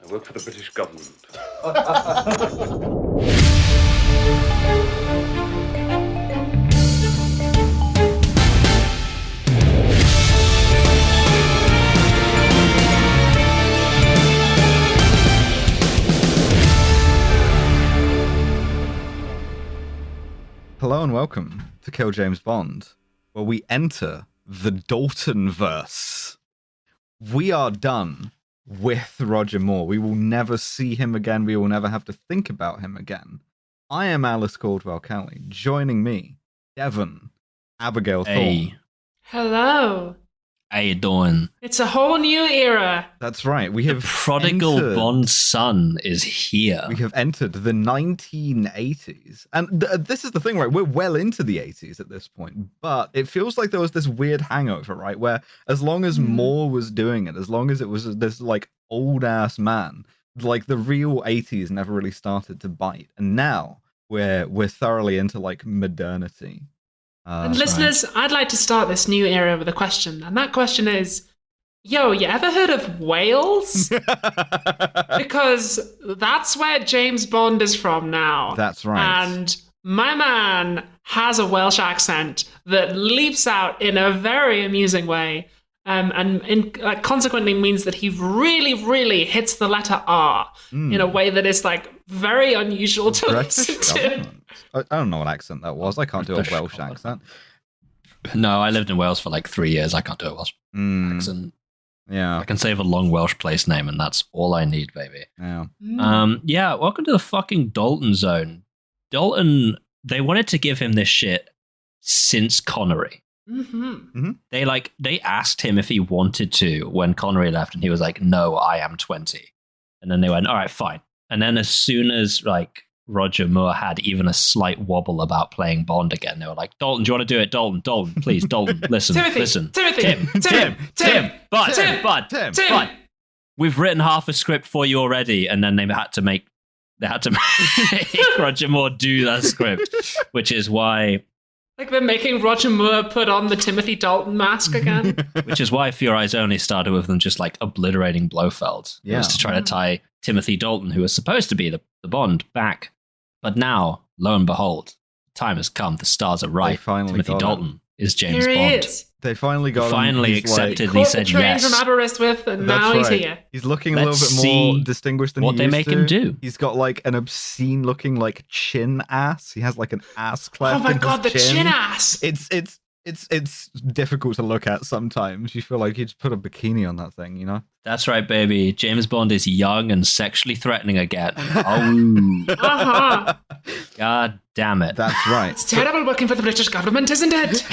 I work for the British government. Hello and welcome to Kill James Bond, where we enter the Dalton-verse. We are done with Roger Moore. We will never see him again. We will never have to think about him again. I am Alice Caldwell-Kelly. Joining me, Devon, Abigail Thorne. Hello. How you doing? It's a whole new era. That's right. We have Prodigal Bond's son is here. We have entered the 1980s. And this is the thing, right? We're well into the 80s at this point. But it feels like there was this weird hangover, right? Where as long as Moore was doing it, as long as it was this like old-ass man, like the real 80s never really started to bite. And now we're thoroughly into like modernity. And listeners, right. I'd like to start this new era with a question. And that question is, yo, you ever heard of Wales? Because that's where James Bond is from now. That's right. And my man has a Welsh accent that leaps out in a very amusing way. Consequently means that he really, really hits the letter R in a way that is like very unusual to listen to. I don't know what accent that was. I can't do a Welsh accent. No, I lived in Wales for like 3 years. I can't do a Welsh accent. Yeah. I can save a long Welsh place name, and that's all I need, baby. Yeah. Yeah, welcome to the fucking Dalton zone. Dalton, they wanted to give him this shit since Connery. They asked him if he wanted to when Connery left, and he was like, no, I am 20. And then they went, all right, fine. And then as soon as like Roger Moore had even a slight wobble about playing Bond again, they were like, Dalton, do you want to do it? Dalton, please, Dalton, listen, listen. Tim, Bud. We've written half a script for you already, and then they had to make Roger Moore do that script, which is why... Like they're making Roger Moore put on the Timothy Dalton mask again. Which is why Fear Eyes Only started with them just like obliterating Blofeld. Yeah. It was to try to tie Timothy Dalton, who was supposed to be the Bond, back. But now, lo and behold, time has come. The stars are right. Timothy Dalton is James Bond. They finally got him. Finally accepted. He said yes. From Aberystwyth, and now he's here. He's looking a little bit more distinguished than he used to. What they make him do. He's got like an obscene looking like chin ass. He has like an ass cleft. Oh my god, the chin ass! It's difficult to look at sometimes. You feel like you just put a bikini on that thing, you know? That's right, baby. James Bond is young and sexually threatening again. Oh. God damn it. That's right. It's terrible working for the British government, isn't it?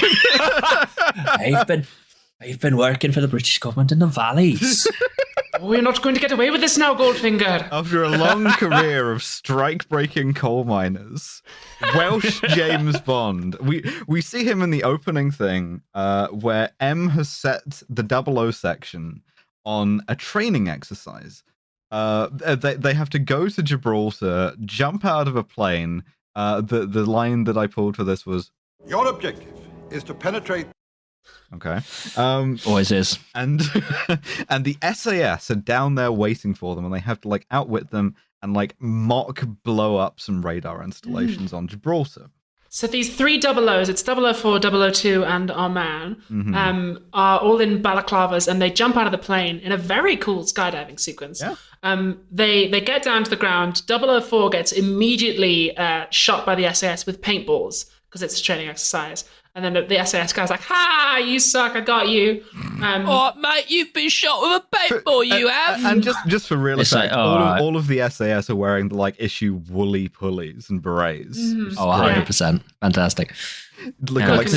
I've been working for the British government in the valleys. Oh, you're not going to get away with this now, Goldfinger. After a long career of strike-breaking coal miners, Welsh James Bond, we see him in the opening thing where M has set the 00 section on a training exercise. They have to go to Gibraltar, jump out of a plane. The line that I pulled for this was, Your objective is to penetrate... Okay. Always is. And the SAS are down there waiting for them, and they have to like outwit them and like mock blow up some radar installations on Gibraltar. So these three 00s, it's 004, 002, and our man, are all in balaclavas, and they jump out of the plane in a very cool skydiving sequence. Yeah. They get down to the ground. 004 gets immediately shot by the SAS with paintballs because it's a training exercise. And then the SAS guy's like, ha, you suck, I got you. Oh, mate, you've been shot with a paintball, you have. And just for real effect, all of the SAS are wearing like issue woolly pulleys and berets. 100%. Fantastic. Like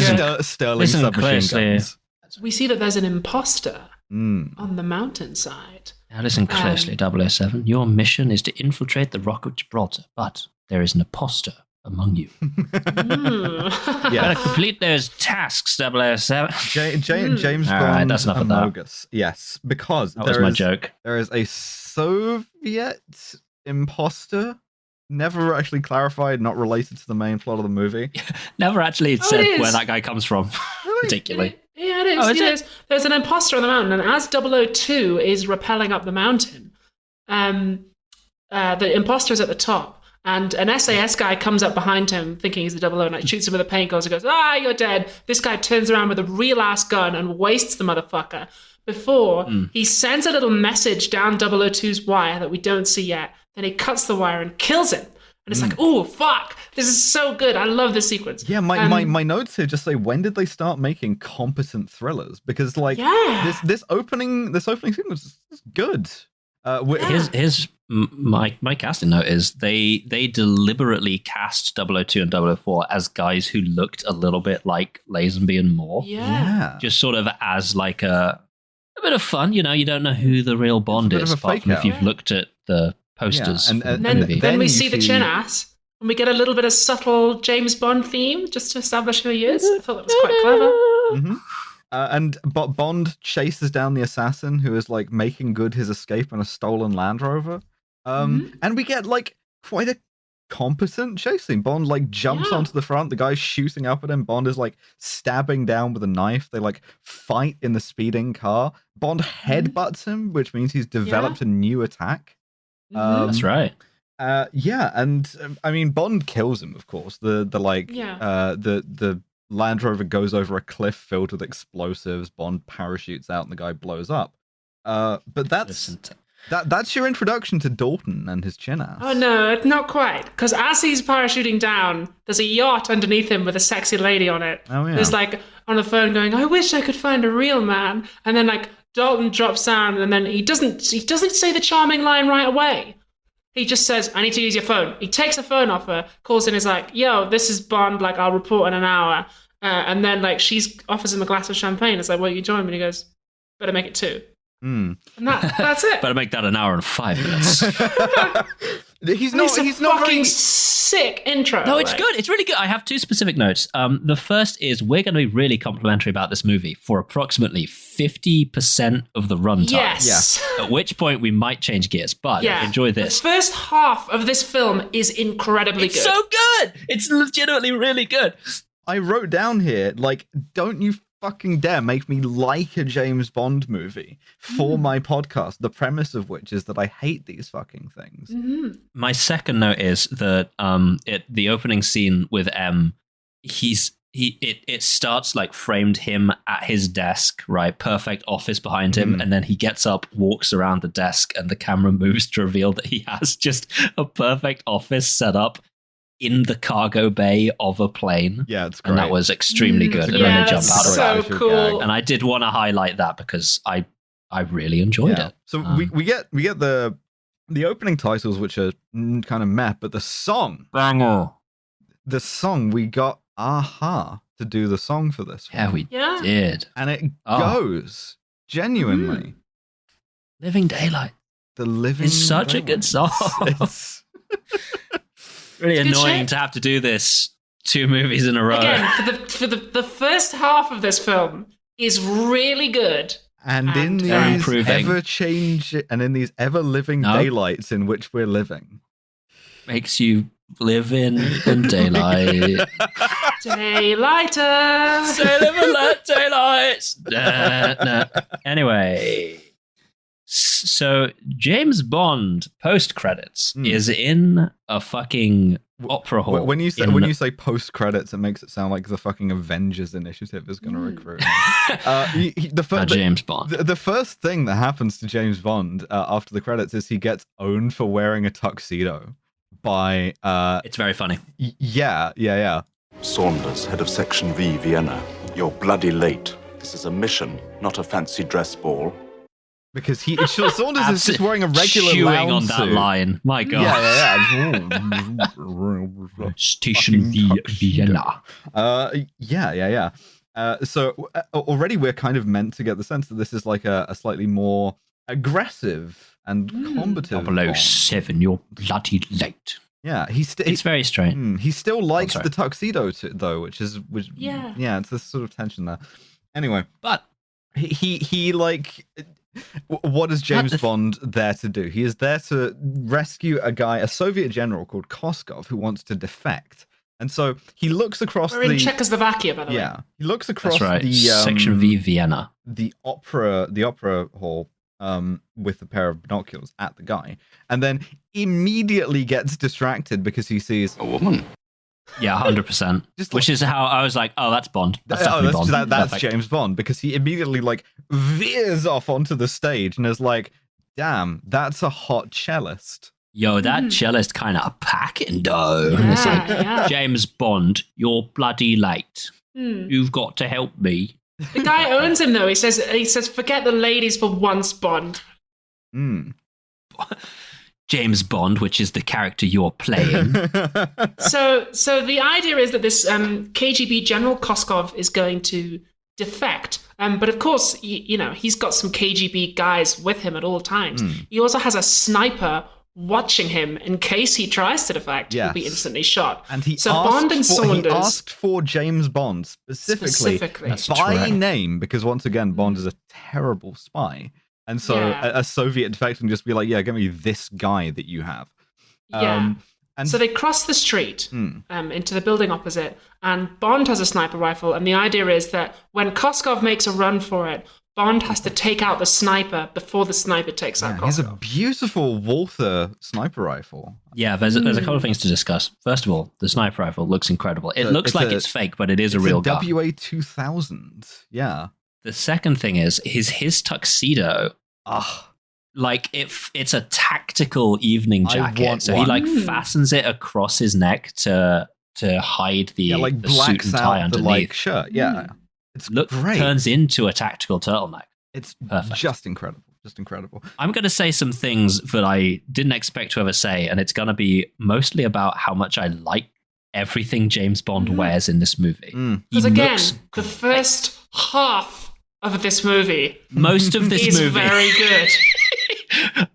Sterling submachine guns. We see that there's an imposter on the mountainside. Now listen closely, 007. Your mission is to infiltrate the Rock of Gibraltar, but there is an imposter among you. Yeah, complete those tasks, 007. James Bond. Right, that's enough of that. Yes, because that was my joke. There is a Soviet imposter. Never actually clarified, not related to the main plot of the movie. Never actually said where that guy comes from, particularly. Yeah, it is. There's an imposter on the mountain, and as 002 is rappelling up the mountain, the imposter's at the top, and an SAS guy comes up behind him thinking he's a 00 and shoots him with a paintball and goes, you're dead. This guy turns around with a real ass gun and wastes the motherfucker before he sends a little message down 002's wire that we don't see yet. Then he cuts the wire and kills him. And it's like, oh, fuck, this is so good. I love this sequence. Yeah, my notes here just say, when did they start making competent thrillers? Because this opening sequence is good. Here's my casting note is they deliberately cast 002 and 004 as guys who looked a little bit like Lazenby and Moore. Yeah. Just sort of as like a bit of fun, you don't know who the real Bond is, apart from if you've looked at the posters. And then we see the chin ass, and we get a little bit of subtle James Bond theme just to establish who he is. I thought that was quite clever. And Bond chases down the assassin who is like making good his escape in a stolen Land Rover. And we get like quite a competent chase scene. Bond like jumps onto the front, the guy's shooting up at him, Bond is like stabbing down with a knife, they like fight in the speeding car, Bond headbutts him, which means he's developed a new attack. That's right. And I mean, Bond kills him, of course. The Land Rover goes over a cliff filled with explosives, Bond parachutes out and the guy blows up. But that's your introduction to Dalton and his chin ass. Oh no, not quite. Because as he's parachuting down, there's a yacht underneath him with a sexy lady on it. Oh yeah. There's like on the phone going, I wish I could find a real man. And then like Dalton drops down and then he doesn't say the charming line right away. He just says, I need to use your phone. He takes the phone off her, calls in, is like, yo, this is Bond, like I'll report in an hour. And then like she offers him a glass of champagne. It's like, well, you join me. And he goes, better make it 2. And that's it. Better make that an hour and 5 minutes. He's not fucking sick intro. No, it's good. It's really good. I have 2 specific notes. The first is we're going to be really complimentary about this movie for approximately 50% of the runtime. Yes. At which point we might change gears, but enjoy this. The first half of this film is incredibly good. It's so good. It's legitimately really good. I wrote down here, like, don't you fucking dare make me like a James Bond movie for my podcast, the premise of which is that I hate these fucking things. My second note is that the opening scene with M, it starts like framed him at his desk, right? Perfect office behind him, and then he gets up, walks around the desk, and the camera moves to reveal that he has just a perfect office set up in the cargo bay of a plane. Yeah, it's great. And that was extremely good. Yeah, and then jump out so of it. cool. And I did want to highlight that because I really enjoyed it. So we get the opening titles, which are kind of meh, but the song, banger. The song, we got Aha to do the song for this one. Yeah, we did. And it goes genuinely. Living Daylight. The Living It's such Daylight. a good song. It's really It's annoying to have to do this 2 movies in a row. Again, for the first half of this film is really good. And in these ever living daylights in which we're living. Makes you live in daylight. Daylighter. Daylights. Anyway. So James Bond post credits is in a fucking opera hall. When you say post credits, it makes it sound like the fucking Avengers Initiative is going to recruit. James Bond. The first thing that happens to James Bond after the credits is he gets owned for wearing a tuxedo by. It's very funny. Yeah. Saunders, head of Section V, Vienna. You're bloody late. This is a mission, not a fancy dress ball. Because Saunders is just wearing a regular chewing lounge on that suit. Line. My God. Yeah. Station V, Vienna. Yeah. So already we're kind of meant to get the sense that this is like a slightly more aggressive and combative. 007, you're bloody late. Yeah, it's very strange. He still likes the tuxedo though, which it's this sort of tension there. Anyway, but he like. What is James Bond there to do? He is there to rescue a Soviet general called Koskov who wants to defect. And so he looks across We're in Czechoslovakia, by the way. Yeah, he looks across the the Section V, Vienna, the opera hall, with a pair of binoculars at the guy, and then immediately gets distracted because he sees A woman. Yeah, 100%. Which is how I was like, oh, that's Bond. That's definitely Bond. That's James Bond, because he immediately like veers off onto the stage and is like, damn, that's a hot cellist. Yo, that cellist kind of packing dough. And it's like, James Bond, you're bloody late. You've got to help me. The guy owns him, though. He says, forget the ladies for once, Bond. James Bond, which is the character you're playing. So the idea is that this KGB General Koskov is going to defect. But of course, he's got some KGB guys with him at all times. He also has a sniper watching him in case he tries to defect. He'll be instantly shot. And he asked for James Bond specifically by name, because once again, Bond is a terrible spy. And so a Soviet defector can just be like, yeah, give me this guy that you have. And so they cross the street into the building opposite, and Bond has a sniper rifle. And the idea is that when Koskov makes a run for it, Bond has to take out the sniper before the sniper takes out Koskov. He has a beautiful Walther sniper rifle. Yeah, there's a couple of things to discuss. First of all, the sniper rifle looks incredible. It looks like it's fake, but it is a real gun. WA-2000, yeah. The second thing is his tuxedo. Like it's a tactical evening jacket, so he like fastens it across his neck to hide the suit and tie underneath. The like shirt. Yeah, it's great. Turns into a tactical turtleneck. It's perfect. Just incredible. I'm going to say some things that I didn't expect to ever say, and it's going to be mostly about how much I like everything James Bond wears in this movie. Because again, the first half of this movie, most of this movie is very good.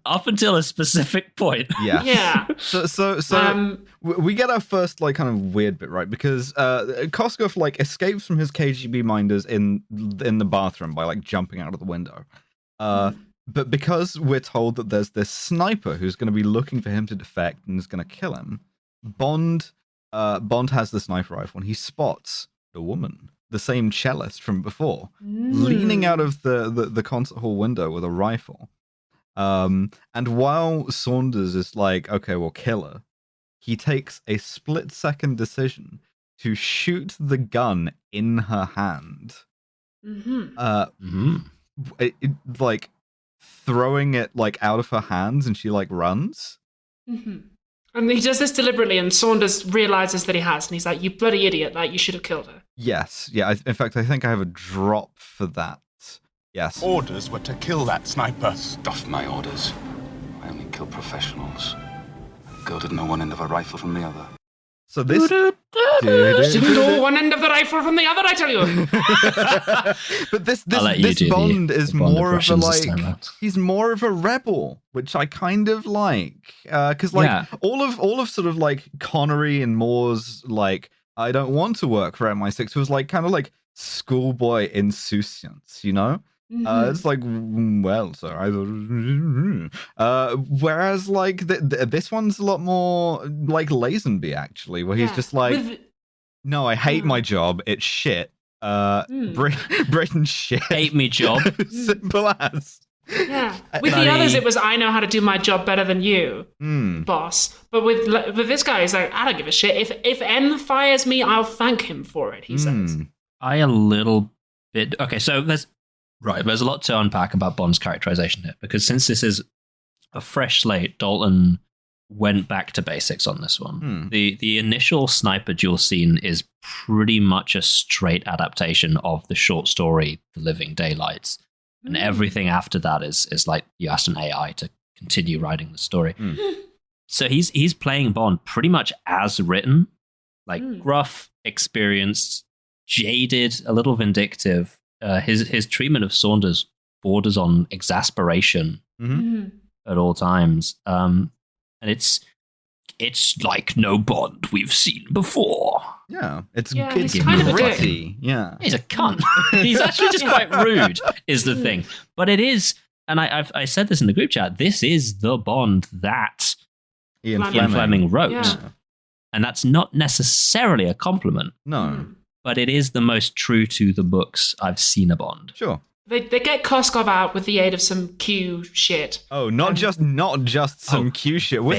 Up until a specific point. Yeah. So we get our first like kind of weird bit, right? Because Koskov like escapes from his KGB minders in the bathroom by like jumping out of the window. But because we're told that there's this sniper who's going to be looking for him to defect and is going to kill him, Bond has the sniper rifle and he spots the woman, the same cellist from before, leaning out of the concert hall window with a rifle. And while Saunders is like, okay, we'll kill her, he takes a split-second decision to shoot the gun in her hand. Like throwing it like out of her hands, and she like runs. And he does this deliberately, and Saunders realizes that he has, and he's like, "You bloody idiot! Like you should have killed her." Yes, yeah. In fact, I think I have a drop for that. Yes. Orders were to kill that sniper. Stuff my orders. I only kill professionals. Girl didn't know one end of a rifle from the other. So this didn't know one end of the rifle from the other, I tell you. But this Bond is more of a like, he's more of a rebel, which I kind of like, because like all of sort of like Connery and Moore's like, I don't want to work for MI6 was like kind of like schoolboy insouciance, you know. It's like, well, sir, whereas like this one's a lot more like Lazenby, actually, where he's just like, no, I hate my job, it's shit. Britain's shit. Hate me job. Simple as. Yeah. With the others, it was, I know how to do my job better than you, boss. But with this guy, he's like, I don't give a shit. If M fires me, I'll thank him for it, he says. I a little bit... Okay, so there's a lot to unpack about Bond's characterization here, because since this is a fresh slate, Dalton went back to basics on this one. The initial sniper duel scene is pretty much a straight adaptation of the short story The Living Daylights, and everything after that is like you asked an AI to continue writing the story. So he's playing Bond pretty much as written, like gruff, experienced, jaded, a little vindictive. His treatment of Saunders borders on exasperation at all times, and it's like no Bond we've seen before. Yeah, it's kind of gritty. Yeah, he's a cunt. He's actually just quite rude, is the thing. But it is, and I said this in the group chat. This is the Bond that Ian Fleming wrote, and that's not necessarily a compliment. No. But it is the most true to the books I've seen a Bond. Sure. They get Koskov out with the aid of some Q shit. Oh, not just some Q shit. With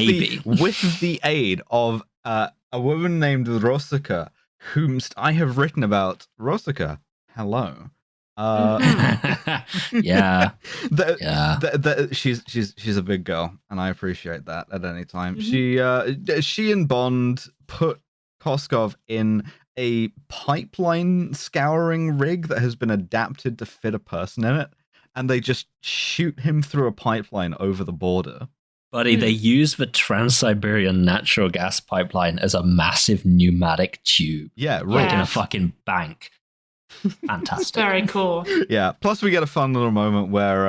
the aid of a woman named Rosika, whom I have written about. Rosika, hello. Yeah. She's a big girl, and I appreciate that at any time. She and Bond put Koskov in a pipeline scouring rig that has been adapted to fit a person in it, and they just shoot him through a pipeline over the border. Buddy, they use the Trans-Siberian natural gas pipeline as a massive pneumatic tube. Yeah, right in a fucking bank. Fantastic. Very cool. Yeah. Plus, we get a fun little moment where,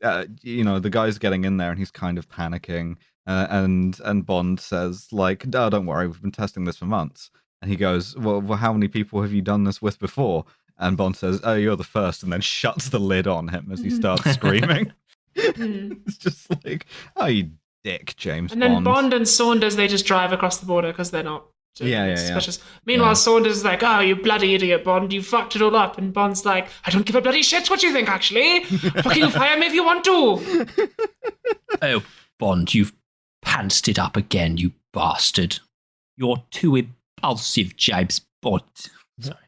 the guy's getting in there and he's kind of panicking, and Bond says, like, "Oh, don't worry, we've been testing this for months." And he goes, well, how many people have you done this with before? And Bond says, "Oh, you're the first," and then shuts the lid on him as he starts screaming. It's just like, oh, you dick, James Bond. And then Bond and Saunders, they just drive across the border because they're not suspicious. Meanwhile, Saunders is like, "Oh, you bloody idiot, Bond, you fucked it all up." And Bond's like, "I don't give a bloody shit what you think, actually. Fucking fire me if you want to." Oh, Bond, you've pantsed it up again, you bastard. You're too impulsive, James Bond.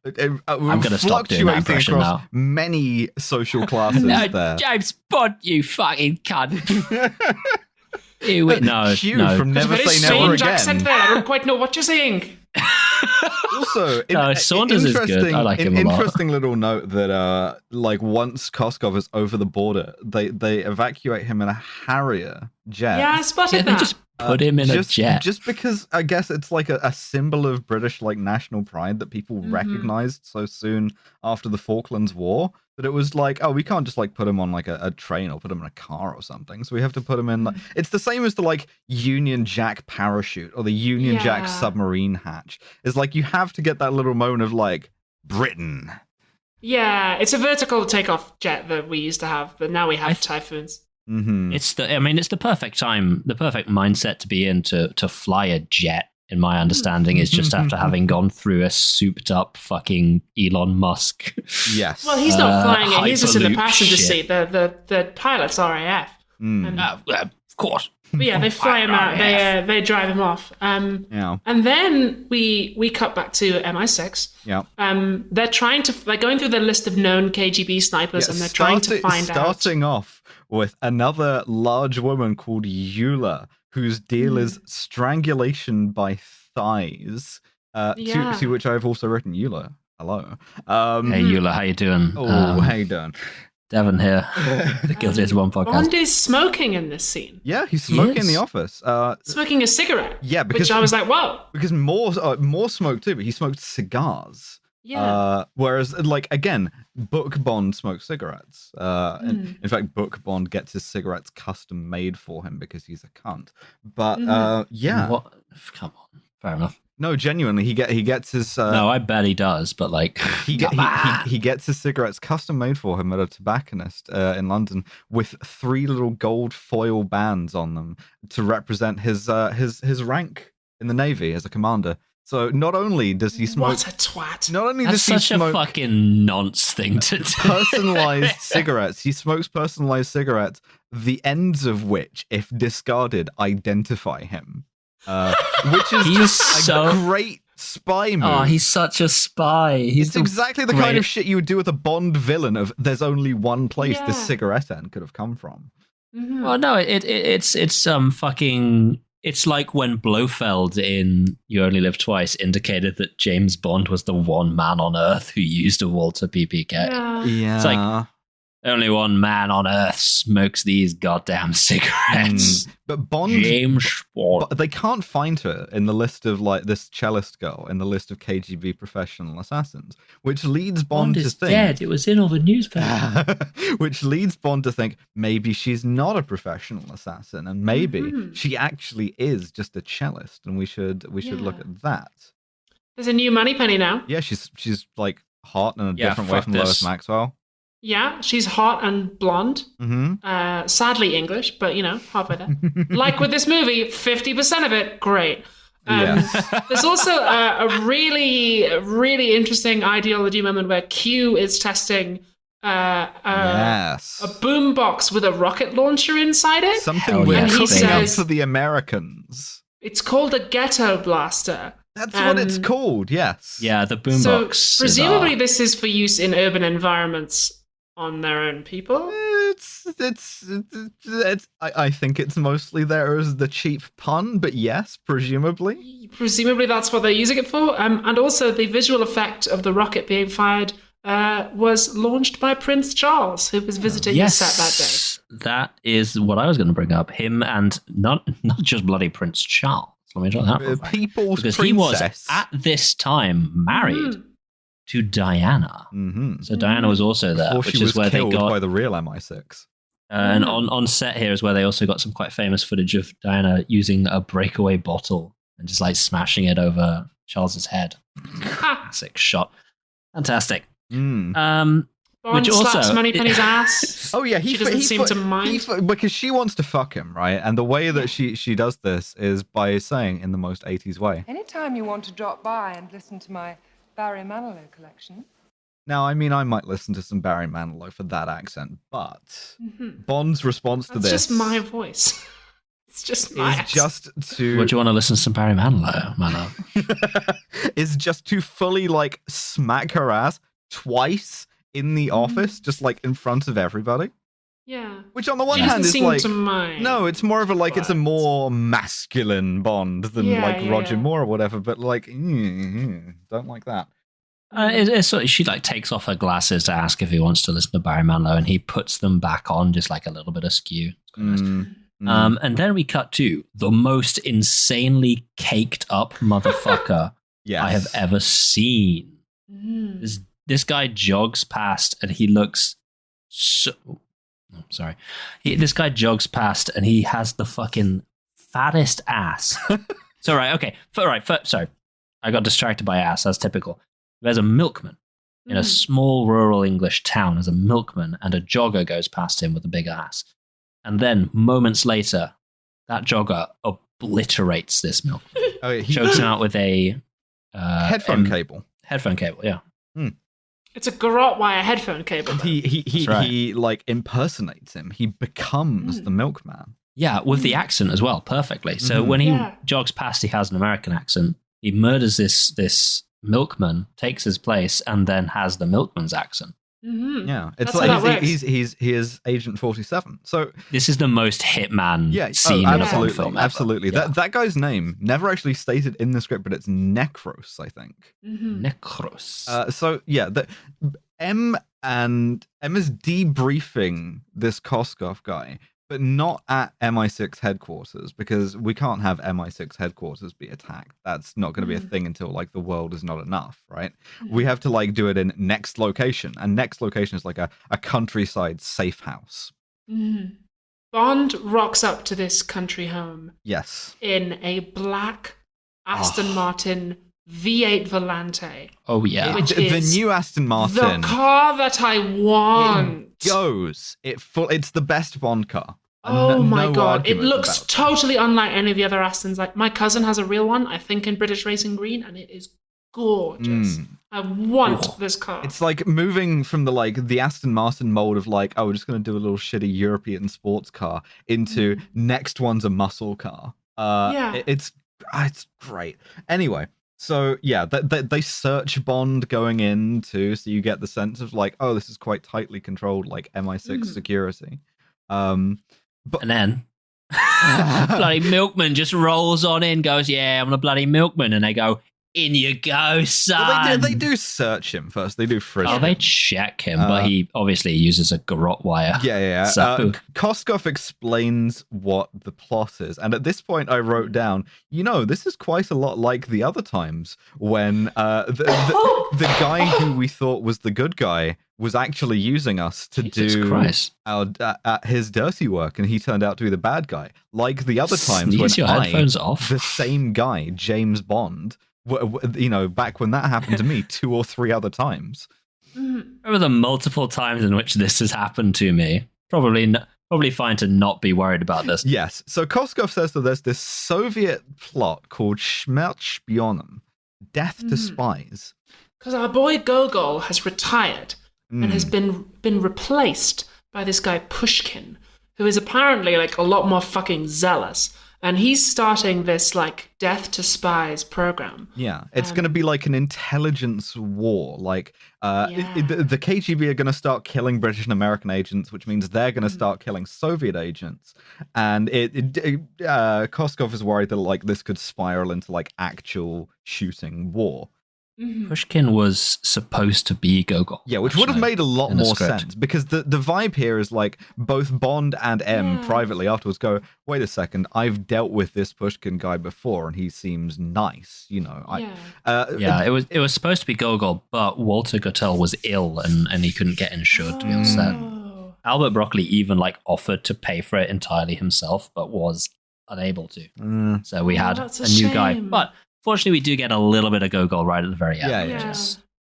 I'm going to stop doing that impression now. Many social classes there. James Bond, you fucking cunt. No, from Never Say Never Again. Accent there. I don't quite know what you're saying. Also, Saunders is good. I like him a lot. Interesting little note that, once Koskov is over the border, they evacuate him in a Harrier jet. Yeah, I spotted that. They just put him in a jet. Just because I guess it's like a symbol of British national pride that people recognized so soon after the Falklands War. That it was like, oh, we can't just put him on a train or put him in a car or something. So we have to put him in. It's the same as the Union Jack parachute or the Union Jack submarine hatch. It's you have to get that little moment of Britain. Yeah, it's a vertical takeoff jet that we used to have, but now we have Typhoons. Mm-hmm. It's the perfect time, the perfect mindset to be in to fly a jet. In my understanding, is just after having gone through a souped-up fucking Elon Musk. Yes. Well, he's not flying it. He's just in the passenger seat. The pilot's RAF. Of course. But yeah, they fly him out. They drive him off. And then we cut back to MI6. Yeah. They're going through the list of known KGB snipers, and they're trying to find out. Starting off with another large woman called Eula, whose deal is strangulation by thighs, to which I've also written, Eula, hello. Hey, Eula, how you doing? Oh, how you doing? Devon here, the Guilty as One podcast. Bond is smoking in this scene. Yeah, he's smoking in the office. Smoking a cigarette. Yeah, because which I was like, whoa. Because more smoke too, but he smoked cigars. Yeah. Whereas, again, Book Bond smokes cigarettes. In fact, Book Bond gets his cigarettes custom made for him because he's a cunt. But yeah. What? Come on. Fair enough. No, genuinely, he gets his. No, I bet he does, but he gets his cigarettes custom made for him at a tobacconist in London with 3 little gold foil bands on them to represent his rank in the Navy as a commander. So not only does he smoke... What a twat. Not only That's does he smoke... such a fucking nonce thing to do. Personalized cigarettes. He smokes personalized cigarettes, the ends of which, if discarded, identify him. Which is just a great spy move. Oh, he's such a spy. It's exactly the kind of shit you would do with a Bond villain of there's only one place this cigarette end could have come from. Mm-hmm. Well, no, it's fucking... It's like when Blofeld in You Only Live Twice indicated that James Bond was the one man on Earth who used a Walter PPK. Yeah. It's like, only one man on Earth smokes these goddamn cigarettes. But Bond... James Bond. But they can't find her in the list of, this cellist girl, in the list of KGB professional assassins, which leads Bond to think... dead. It was in all the newspapers. Which leads Bond to think maybe she's not a professional assassin, and maybe she actually is just a cellist, and we should look at that. There's a new Moneypenny now. Yeah, she's hot in a different way from Lois Maxwell. Yeah, she's hot and blonde. Mm-hmm. Sadly English, but halfway there. Like with this movie, 50% of it, great. There's also a really, really interesting ideology moment where Q is testing Yes. a boombox with a rocket launcher inside it. Something Hell we're yeah. And he cooking up says- for the Americans. It's called a ghetto blaster. That's what it's And- called, yes. Yeah, the So boombox. presumably this is for use in urban environments on their own people. I think it's mostly there as the cheap pun, but yes, presumably. Presumably that's what they're using it for. And also the visual effect of the rocket being fired was launched by Prince Charles, who was visiting the set that day. That is what I was going to bring up. Him and not just bloody Prince Charles. Let me try that for a fact. People's Because princess. he was at this time married to Diana. Mm-hmm. So Diana was also there, Before which she was is where they killed got. by the real MI6. And on set here is where they also got some quite famous footage of Diana using a breakaway bottle and just like smashing it over Charles's head. Classic shot. Fantastic. Mm. Bond Which also- slaps Moneypenny's ass. Oh yeah, She doesn't seem to mind. because she wants to fuck him, right? And the way that she does this is by saying in the most 80s way. Anytime you want to drop by and listen to my Barry Manilow collection. Now, I mean, I might listen to some Barry Manilow for that accent, but Bond's response to That's this just my voice. It's just my is accent. just to Would you want to listen to some Barry Manilow, Mano? is just to fully like smack her ass twice in the office, just like in front of everybody. Yeah. Which on the one She hand doesn't is seem like to mind. no, it's more of a like it's a but- more masculine Bond than Yeah, like Roger yeah. Moore or whatever. But like, don't like that. It's sort of, she like takes off her glasses to ask if he wants to listen to Barry Manilow, and he puts them back on, just like a little bit askew. It's quite nice. And then we cut to the most insanely caked up motherfucker Yes. I have ever seen. This guy jogs past and he looks so. Oh, sorry. This guy jogs past and he has the fucking fattest ass. So, right, okay. Sorry. I got distracted by ass. That's typical. There's a milkman in a small rural English town. There's a milkman and a jogger goes past him with a big ass. And then moments later, that jogger obliterates this milkman. Oh, yeah, Chokes him out with a headphone cable. Headphone cable, yeah. It's a garrote wire headphone cable. And though. he right. he like impersonates him. He becomes the milkman. Yeah, with the accent as well, perfectly. So when he Yeah. jogs past, he has an American accent. He murders this milkman, takes his place, and then has the milkman's accent. Yeah, it's That's how that like works. he is Agent 47. So This is the most hitman scene in a Bond absolutely, film ever. absolutely. Yeah. That guy's name never actually stated in the script, but it's Necros, I think. Necros. So yeah, M is debriefing this Koskov guy, but not at MI6 headquarters, because we can't have MI6 headquarters be attacked. That's not going to be a thing until like the world is not enough, right? We have to like do it in next location, and next location is like a countryside safe house. Bond rocks up to this country home Yes. in a black Aston Martin V8 Volante. Oh, yeah. Which The is new Aston The Martin car that I want. goes. It's the best Bond car. Oh my No god, it argument looks about that. totally unlike any of the other Astons. Like my cousin has a real one, I think in British Racing Green, and it is gorgeous. I want this car. It's like moving from the Aston Martin mold of like, oh, we're just going to do a little shitty European sports car into next one's a muscle car. Yeah. It's great. Anyway, so yeah, they search Bond going in too, so you get the sense of like, oh, this is quite tightly controlled, like MI6 security. But And then bloody milkman just rolls on in, goes, yeah, I'm a bloody milkman. And they go, in you go, son. well, they do search him first. They do frisk Oh, him. they check him, but he obviously uses a garrote wire. Yeah. So- Koskov explains what the plot is. And at this point, I wrote down, this is quite a lot like the other times when the guy who we thought was the good guy was actually using us to Jesus do Christ. his dirty work, and he turned out to be the bad guy. Like the other times Sneeze your when headphones off. the same guy, James Bond, back when that happened to me 2 or 3 other times. Remember the multiple times in which this has happened to me? Probably fine to not be worried about this. Yes. So Koskov says that there's this Soviet plot called Schmerz Death to Spies. Because our boy Gogol has retired, and has been replaced by this guy Pushkin, who is apparently like a lot more fucking zealous. And he's starting this like death to spies program. Yeah, it's going to be like an intelligence war. Like the KGB are going to start killing British and American agents, which means they're going to start killing Soviet agents. And Koskov is worried that like this could spiral into like actual shooting war. Pushkin was supposed to be Gogol. Yeah, which would have made a lot more sense, because the vibe here is like both Bond and M privately afterwards go, wait a second, I've dealt with this Pushkin guy before and he seems nice, you know. It was supposed to be Gogol, but Walter Gotell was ill and he couldn't get insured to be on set. Albert Broccoli even like offered to pay for it entirely himself, but was unable to. So we had a new guy. But fortunately, we do get a little bit of Gogol right at the very end. Yeah.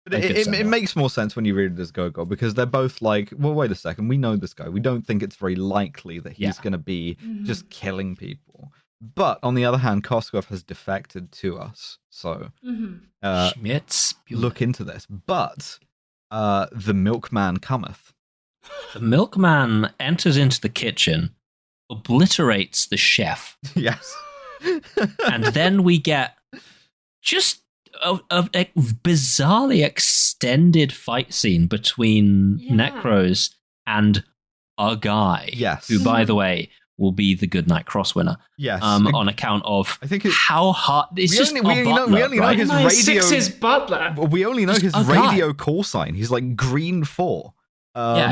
But it makes more sense when you read it as Gogol, because they're both like, well, wait a second, we know this guy. We don't think it's very likely that he's going to be just killing people. But on the other hand, Koskov has defected to us. So look into this. But the Milkman cometh. The Milkman enters into the kitchen, obliterates the chef. Yes. And then we get just a bizarrely extended fight scene between Necros and a guy. Yes. Who, by the way, will be the Goodnight Cross winner. Yes. On account of how hard... It's we only know his radio... Six's butler. We only know his radio call sign. He's like Green 4.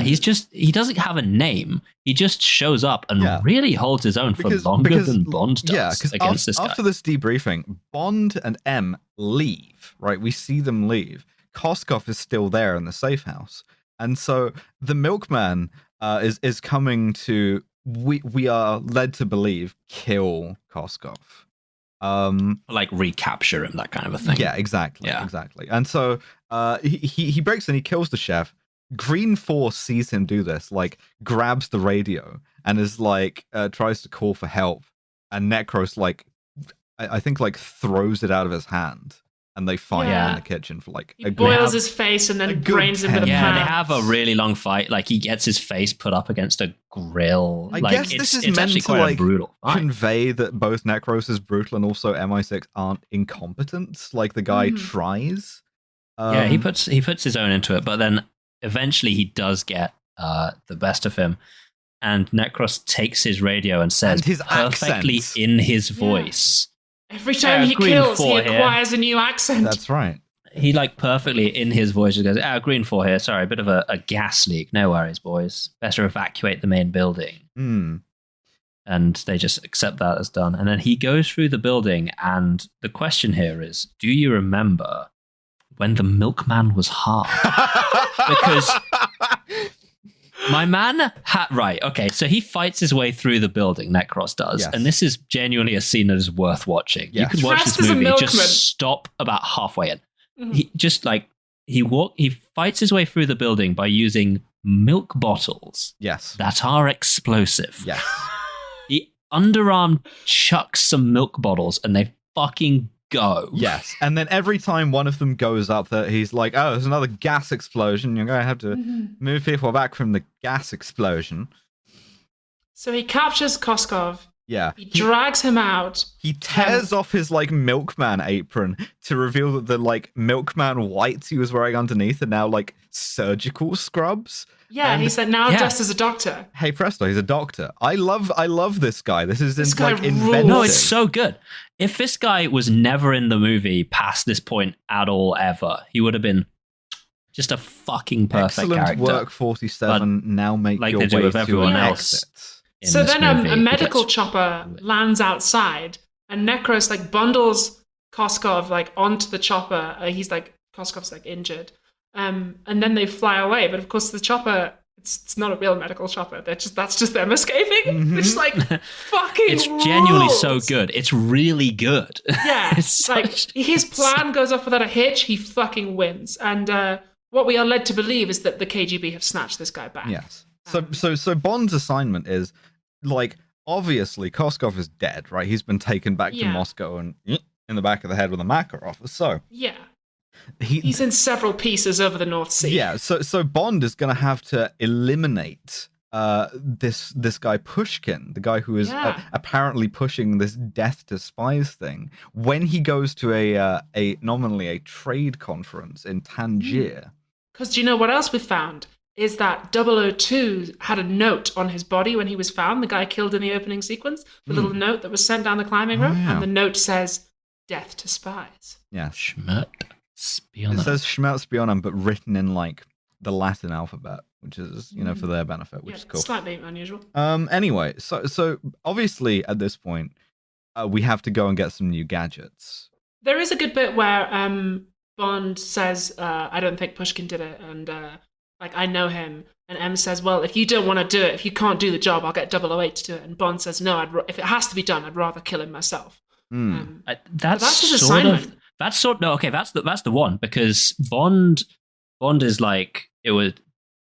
He doesn't have a name. He just shows up and really holds his own for longer than Bond does against this guy. After this debriefing, Bond and M leave, right? We see them leave. Koskov is still there in the safe house. And so the Milkman is coming to, we are led to believe, kill Koskov. Like recapture him, that kind of a thing. Yeah, exactly. And so he breaks in, he kills the chef. Green 4 sees him do this, like grabs the radio and is like tries to call for help, and Necros like I think like throws it out of his hand, and they fight in the kitchen for like he boils his face and then brains him with a pan. They have a really long fight. Like he gets his face put up against a grill. I guess this is meant to like brutal convey that both Necros' brutal and also MI6 aren't incompetent. Like the guy tries. He puts his own into it, but then eventually he does get the best of him, and Necros takes his radio and says his perfectly accents. In his voice. Every time he kills, he acquires a new accent. That's right. He like perfectly in his voice just goes, Green 4 here. Sorry, a bit of a gas leak. No worries, boys. Better evacuate the main building. And they just accept that as done. And then he goes through the building, and the question here is, do you remember when the Milkman was hard? Because my man right, okay, so he fights his way through the building, Necros does, and this is genuinely a scene that is worth watching. You could watch this movie, just stop about halfway in. He just like he fights his way through the building by using milk bottles that are explosive. He underarm chucks some milk bottles and they fucking go. Yes, and then every time one of them goes up, that he's like, "Oh, there's another gas explosion. You're going to have to move people back from the gas explosion." So he captures Koskov. Yeah, he drags him out. He tears off his like Milkman apron to reveal that the like Milkman whites he was wearing underneath are now like surgical scrubs. Yeah, and he's now dressed as a doctor. Hey presto, he's a doctor. I love this guy. This is inventive. No, it's so good. If this guy was never in the movie past this point at all ever, he would have been just a fucking perfect character. Excellent work, 47. But now make like your they do way with everyone else. So then a medical chopper lands outside, and Necros like bundles Koskov like onto the chopper. He's like, Koskov's like injured. And then they fly away. But of course the chopper, it's not a real medical chopper. That's just them escaping. It's like fucking It's genuinely so good. It's really good. Yeah. It's like his plan goes off without a hitch. He fucking wins. And what we are led to believe is that the KGB have snatched this guy back. Yes. So Bond's assignment is like, obviously Koskov is dead, right? He's been taken back to Moscow and in the back of the head with a Makarov. So yeah. He's in several pieces over the North Sea. Yeah, so Bond is going to have to eliminate this guy Pushkin, the guy who is apparently pushing this death to spies thing, when he goes to a nominally a trade conference in Tangier. Because do you know what else we found? Is that 002 had a note on his body when he was found, the guy killed in the opening sequence, the little note that was sent down the climbing rope, and the note says, "Death to spies." Yeah. Schmert Spionum. It says Schmert Spionum, but written in like the Latin alphabet, which is, for their benefit, which is cool. Slightly unusual. Anyway, so obviously at this point, we have to go and get some new gadgets. There is a good bit where Bond says, "I don't think Pushkin did it," and I know him. And M says, "Well, if you don't want to do it, if you can't do the job, I'll get 008 to do it." And Bond says, "No, if it has to be done, I'd rather kill him myself." That's his sort assignment. of that's the one, because Bond is like,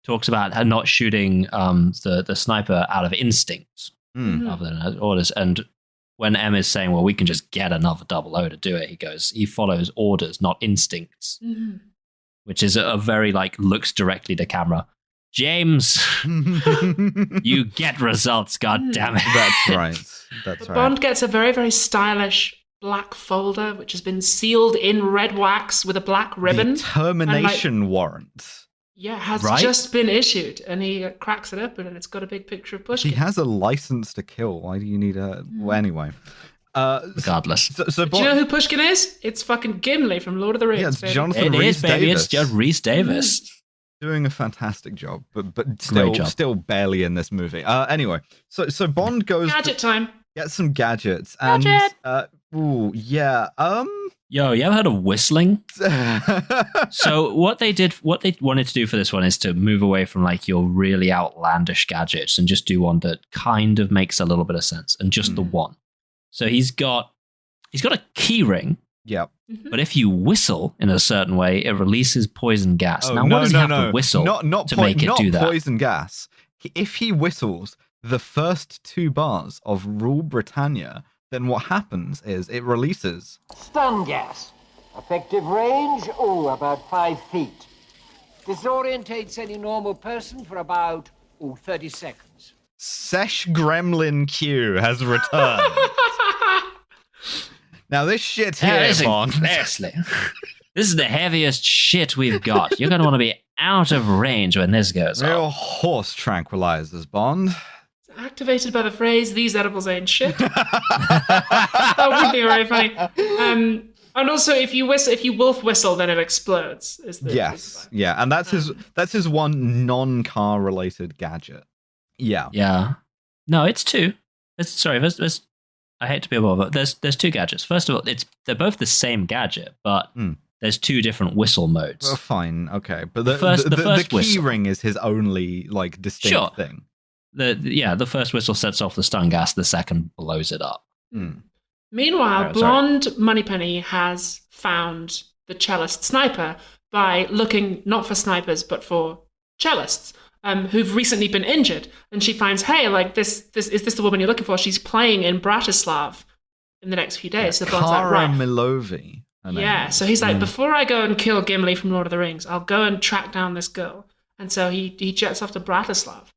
talks about not shooting the sniper out of instinct rather than orders. And when M is saying, "Well, we can just get another 00 to do it," he follows orders, not instincts, which is a very looks directly to camera. James, you get results, God damn it. That's right. Bond gets a very, very stylish black folder, which has been sealed in red wax with a black ribbon. The termination warrant. Yeah, has just been issued, and he cracks it open, and it's got a big picture of Pushkin. He has a license to kill. Why do you need a... Well, anyway. Regardless. So do you know who Pushkin is? It's fucking Gimli from Lord of the Rings. Yeah, it's Jonathan Rhys Davis. It's just Rhys Davis. Doing a fantastic job, but still barely in this movie. Anyway, so Bond goes... Gadget time. Get some gadgets. Gadget! Ooh, yeah. Yo, you ever heard of whistling? So what they wanted to do for this one is to move away from your really outlandish gadgets and just do one that kind of makes a little bit of sense, and just the one. So he's got a key ring. Yep. But if you whistle in a certain way, it releases poison gas. What does he have to whistle to make it do that? Not poison gas. If he whistles the first 2 bars of Rule Britannia, then what happens is it releases stun gas. Effective range, about 5 feet. Disorientates any normal person for about 30 seconds. Sesh Gremlin Q has returned. Now this shit here, Bond. Seriously. This is the heaviest shit we've got. You're going to want to be out of range when this goes Real off. horse tranquilizers, Bond. It's activated by the phrase, "These edibles ain't shit." That would be very funny. And also, if you wolf whistle, then it explodes. Yes, yeah, and that's his one non-car related gadget. Yeah, yeah. No, it's 2. There's I hate to be a bother, but there's 2 gadgets. First of all, they're both the same gadget, but there's 2 different whistle modes. Well, fine, okay, but the key whistle ring is his only distinct thing. The first whistle sets off the stun gas. The second blows it up. Meanwhile, Blonde Moneypenny has found the cellist sniper by looking not for snipers but for cellists who've recently been injured, and she finds, hey, is this the woman you're looking for? She's playing in Bratislav in the next few days. So Bond's like, right. Milovi. Yeah, so he's like, before I go and kill Gimli from Lord of the Rings, I'll go and track down this girl. And so he jets off to Bratislav.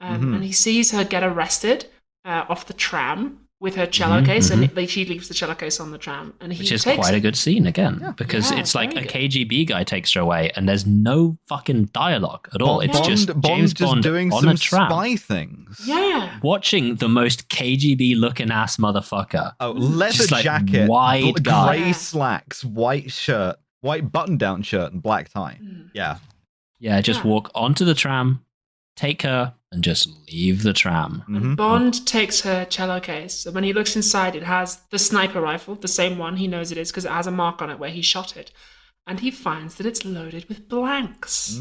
And he sees her get arrested off the tram with her cello case, and she leaves the cello case on the tram. Which is quite a good scene, again, because it's like a KGB guy takes her away, and there's no fucking dialogue at all. It's just James Bond doing on some a tram. spy things. Yeah. Watching the most KGB-looking ass motherfucker. Oh, leather jacket, wide guy. grey slacks, white shirt, white button-down shirt, and black tie. Yeah. Yeah, just walk onto the tram, take her, and just leave the tram. And Bond takes her cello case, and when he looks inside, it has the sniper rifle, the same one, he knows it is because it has a mark on it where he shot it, and he finds that it's loaded with blanks.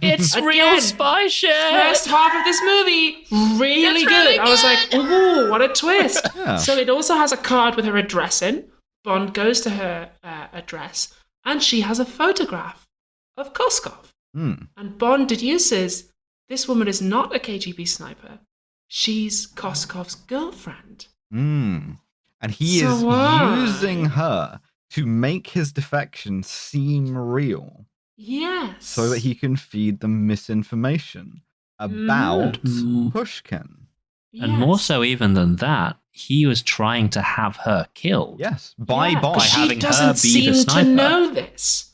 It's real spy shit. First half of this movie, really good. I was like, ooh, what a twist. Yeah. So it also has a card with her address in. Bond goes to her address, and she has a photograph of Koskov. And Bond deduces this woman is not a KGB sniper. She's Koskov's girlfriend. And And he So is why? using her to make his defection seem real Yes. so that he can feed them misinformation about Pushkin. And more Yes. so even than that, he was trying to have her killed. Yes, by Yeah, Bond. but she having her doesn't be the seem to sniper. know this.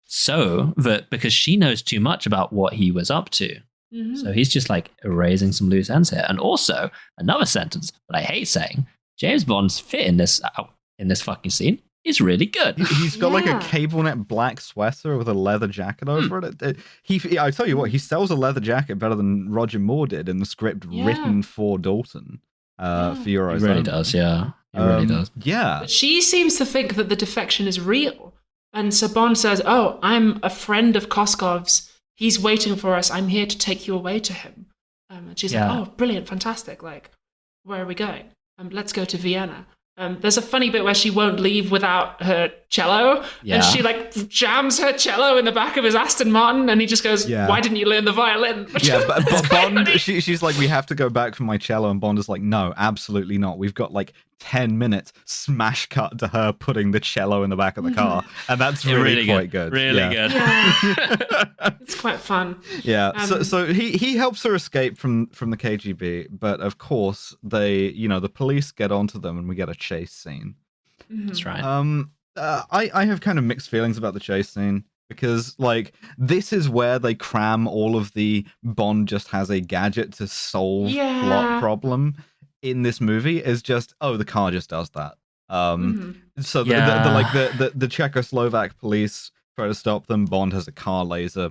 So that because she knows too much about what he was up to. Mhm. So he's just like erasing some loose ends here. And also, another sentence that I hate saying, James Bond's fit in this fucking scene is really good. He's got like a Yeah. cable net black sweater with a leather jacket over it. I tell you what, he sells a leather jacket better than Roger Moore did in the script Yeah. written for Dalton. For your He eyes really only. does, yeah. He really does. Yeah. But she seems to think that the defection is real. And so Bond says, "Oh, I'm a friend of Koskov's. He's waiting for us. I'm here to take you away to him." And she's Yeah. like, "Oh, brilliant, fantastic. Like, where are we going? Let's go to Vienna." There's a funny bit where she won't leave without her cello, Yeah. and she like jams her cello in the back of his Aston Martin, and he just goes, Yeah. "Why didn't you learn the violin?" Yeah, but It's quite Bond, funny. she's like, we have to go back for my cello, and Bond is like, no, absolutely not. We've got like 10 minutes. Smash cut to her putting the cello in the back of the car, and that's really quite good. Really Yeah. good. Yeah. It's quite fun. Yeah, so he helps her escape from the KGB, but of course the police get onto them, and we get a chase scene. That's right. I have kind of mixed feelings about the chase scene because like this is where they cram all of the Bond just has a gadget to solve plot problem in this movie is just the car just does that. So the Czechoslovak police try to stop them. Bond has a car laser.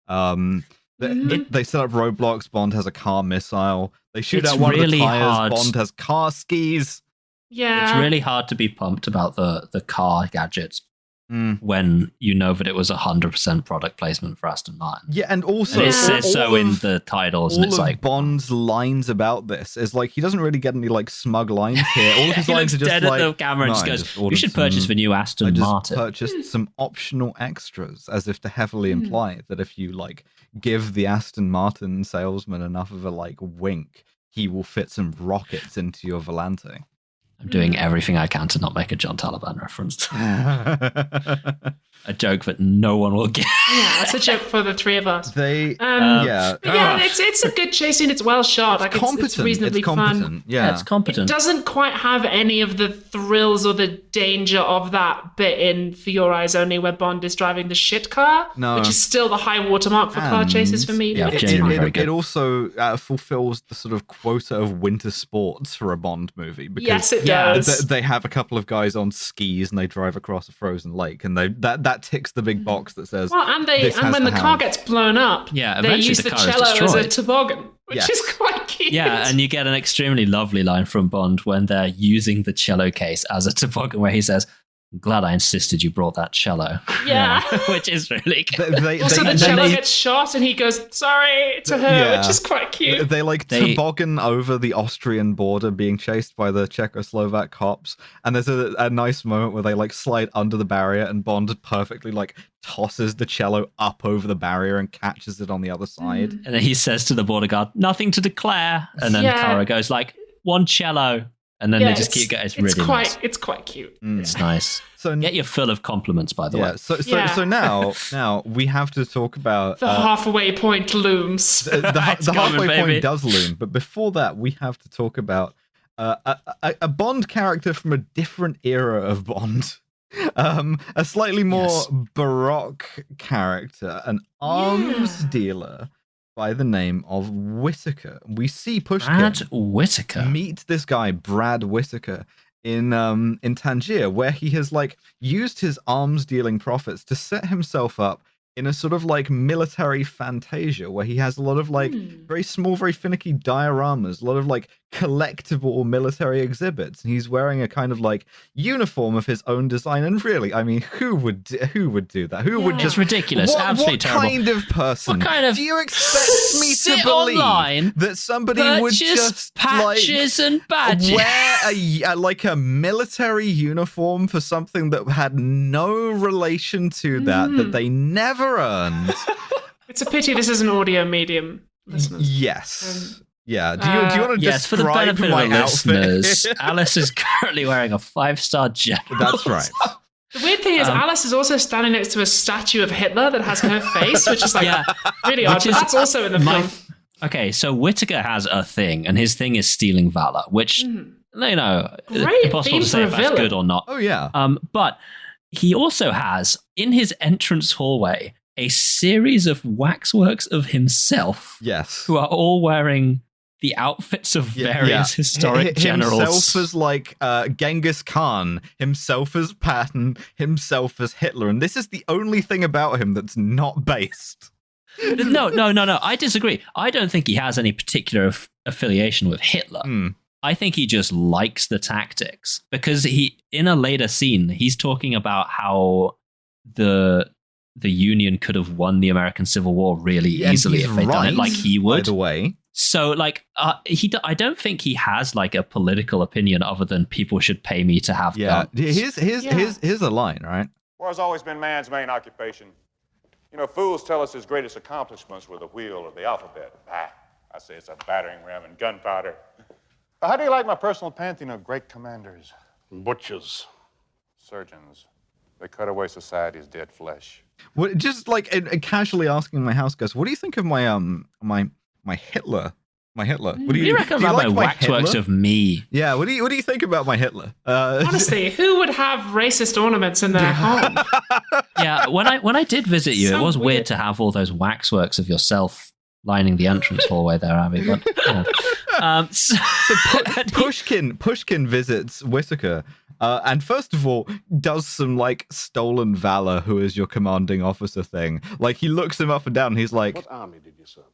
They set up roadblocks. Bond has a car missile. They shoot It's out one really of the tires. hard. Bond has car skis. Yeah. It's really hard to be pumped about the car gadgets when you know that it was 100% product placement for Aston Martin. Yeah, and also And it says all so in of- the titles, and all it's of like Bond's lines about this is like he doesn't really get any like smug lines here. All of his he lines looks are just dead like at the camera and "No, I just just goes, "You ordered should purchase some- the new I Aston just Martin." purchased some optional extras," as if to heavily imply that if you like give the Aston Martin salesman enough of a like wink, he will fit some rockets into your Volante. I'm doing everything I can to not make a John Taliban reference. A joke that no one will get. Yeah, that's a joke for the three of us. They Yeah, it's a good chase scene. It's well shot. Like it's reasonably fun. Yeah, it's competent. It doesn't quite have any of the thrills or the danger of that bit in For Your Eyes Only, where Bond is driving the shit car, No. which is still the high watermark for car chases for me. Yeah, But it's genuinely fine. very good. It also fulfills the sort of quota of winter sports for a Bond movie. Because Yes, it Yeah, does. they have a couple of guys on skis and they drive across a frozen lake, and that ticks the big box that says. Well, and this has when to the car have- gets blown up, Yeah, they eventually use the the car is cello as a destroyed. toboggan, which Yes. is quite cute. Yeah, and you get an extremely lovely line from Bond when they're using the cello case as a toboggan, where he says, "I'm glad I insisted you brought that cello." Yeah. Which is really good. Also, the cello gets shot, and he goes "sorry" to her, Yeah. which is quite cute. They toboggan over the Austrian border, being chased by the Czechoslovak cops, and there's a nice moment where they like slide under the barrier, and Bond perfectly like tosses the cello up over the barrier and catches it on the other side. And then he says to the border guard, "Nothing to declare." And then Yeah. Cara goes like, "One cello." And then they just keep going. It's really nice. It's quite cute. It's nice. So Yet you're full of compliments, by the way. So now we have to talk about The halfway point looms. the It's coming, halfway baby. point does loom, but before that, we have to talk about a Bond character from a different era of Bond. A slightly more baroque character, an arms dealer by the name of Whitaker. We see Pushkin Brad Whitaker. meet this guy, Brad Whitaker, in Tangier, where he has like used his arms dealing profits to set himself up in a sort of like military fantasia where he has a lot of like very small, very finicky dioramas, a lot of like collectible military exhibits. And he's wearing a kind of like uniform of his own design. And really, I mean, who would do that? Who would It's just ridiculous. Absolutely what terrible. kind of person? What kind of do you expect me to sit believe online, that somebody would purchase just patches and badges? wear a military uniform for something that had no relation to that they never earned? It's a pity this is an audio medium, listeners. Yes. Yeah. Do you want to Yes, for the describe benefit my of the outfit? listeners, Alice is currently wearing a 5-star general. That's right. The weird thing is, Alice is also standing next to a statue of Hitler that has her face, which is like really odd. But that's also in the film. Okay, so Whittaker has a thing, and his thing is stealing valor, which, you know, Great impossible theme to say for if a that's villain. good or not. Oh, yeah. But he also has, in his entrance hallway, a series of waxworks of himself. Yes. Who are all wearing the outfits of various historic generals. Himself as like Genghis Khan, himself as Patton, himself as Hitler. And this is the only thing about him that's not based. No. I disagree. I don't think he has any particular affiliation with Hitler. I think he just likes the tactics because in a later scene, he's talking about how the Union could have won the American Civil War really easily if they'd done it like he would. By the way. So, like, I don't think he has like a political opinion other than people should pay me to have guns. Here's a line, right? War's always been man's main occupation. You know, fools tell us his greatest accomplishments were the wheel or the alphabet. I say it's a battering ram and gunpowder. How do you like my personal pantheon of great commanders? Butchers. Surgeons. They cut away society's dead flesh. What, just like casually asking my house guys, what do you think of my my Hitler? My Hitler. What do you reckon about my waxworks of me? Yeah. What do you think about my Hitler? Honestly, who would have racist ornaments in their home? Yeah. When I did visit you, So it was weird weird to have all those waxworks of yourself lining the entrance hallway there, Abby. But Pushkin visits Whittaker. And first of all, does some like stolen valor, who is your commanding officer thing. Like he looks him up and down and he's like, what army did you serve in?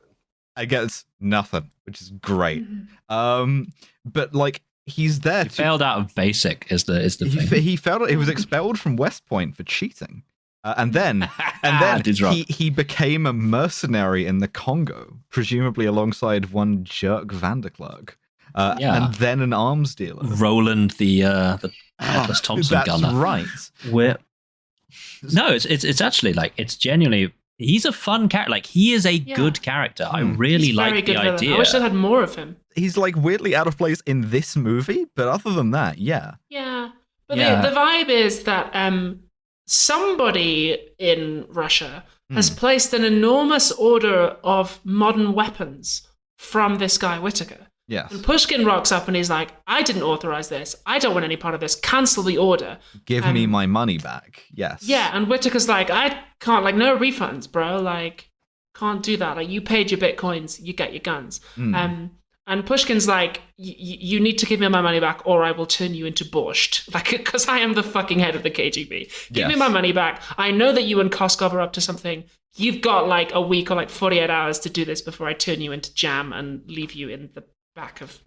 I guess nothing, which is great. But like he's there. He failed out of basic is the thing. He failed. He was expelled from West Point for cheating. And then he became a mercenary in the Congo, presumably alongside one jerk Vanderklark. And then an arms dealer. Roland, the Atlas Thompson gunner. That's right. No, it's actually like it's genuinely. He's a fun character. Like he is a good character. I really like the idea. I wish I had more of him. He's like weirdly out of place in this movie, but other than that, yeah. Yeah, but the vibe is that somebody in Russia has placed an enormous order of modern weapons from this guy Whittaker. Yes. And Pushkin rocks up and he's like, I didn't authorize this. I don't want any part of this. Cancel the order. Give me my money back. Yes. Yeah, and Whittaker's like, I can't, like, no refunds, bro. Like, can't do that. Like, you paid your bitcoins, you get your guns. And Pushkin's like, you need to give me my money back or I will turn you into borscht. Like, because I am the fucking head of the KGB. Give me my money back. I know that you and Koskov are up to something. You've got, like, a week or, like, 48 hours to do this before I turn you into jam and leave you in the back of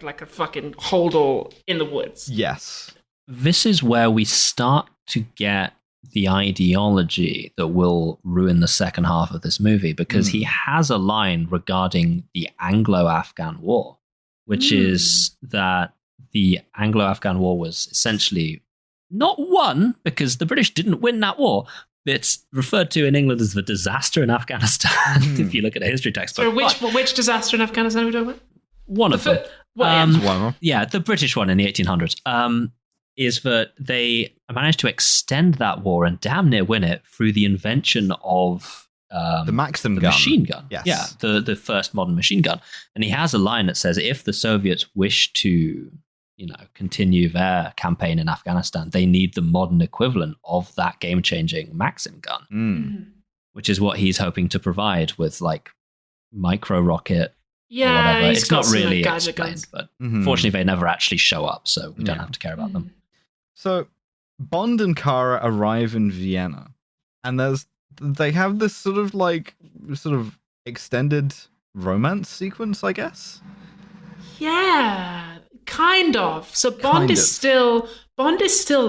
like a fucking holdall in the woods. Yes. This is where we start to get the ideology that will ruin the second half of this movie because he has a line regarding the Anglo-Afghan War, which is that the Anglo-Afghan War was essentially not won because the British didn't win that war. It's referred to in England as the disaster in Afghanistan, if you look at a history textbook. So which disaster in Afghanistan are we talking about? One of them. One. Yeah, the British one in the 1800s. Is that they managed to extend that war and damn near win it through the invention of the Maxim gun. Machine gun. Yes. Yeah, the first modern machine gun. And he has a line that says, if the Soviets wish to, continue their campaign in Afghanistan, they need the modern equivalent of that game-changing Maxim gun, which is what he's hoping to provide with like micro rocket. Yeah, whatever. It's not really gadget explained, guns. but fortunately they never actually show up, so we don't have to care about them. So Bond and Kara arrive in Vienna, and they have this sort of extended romance sequence, I guess. Yeah, kind of. So Bond is still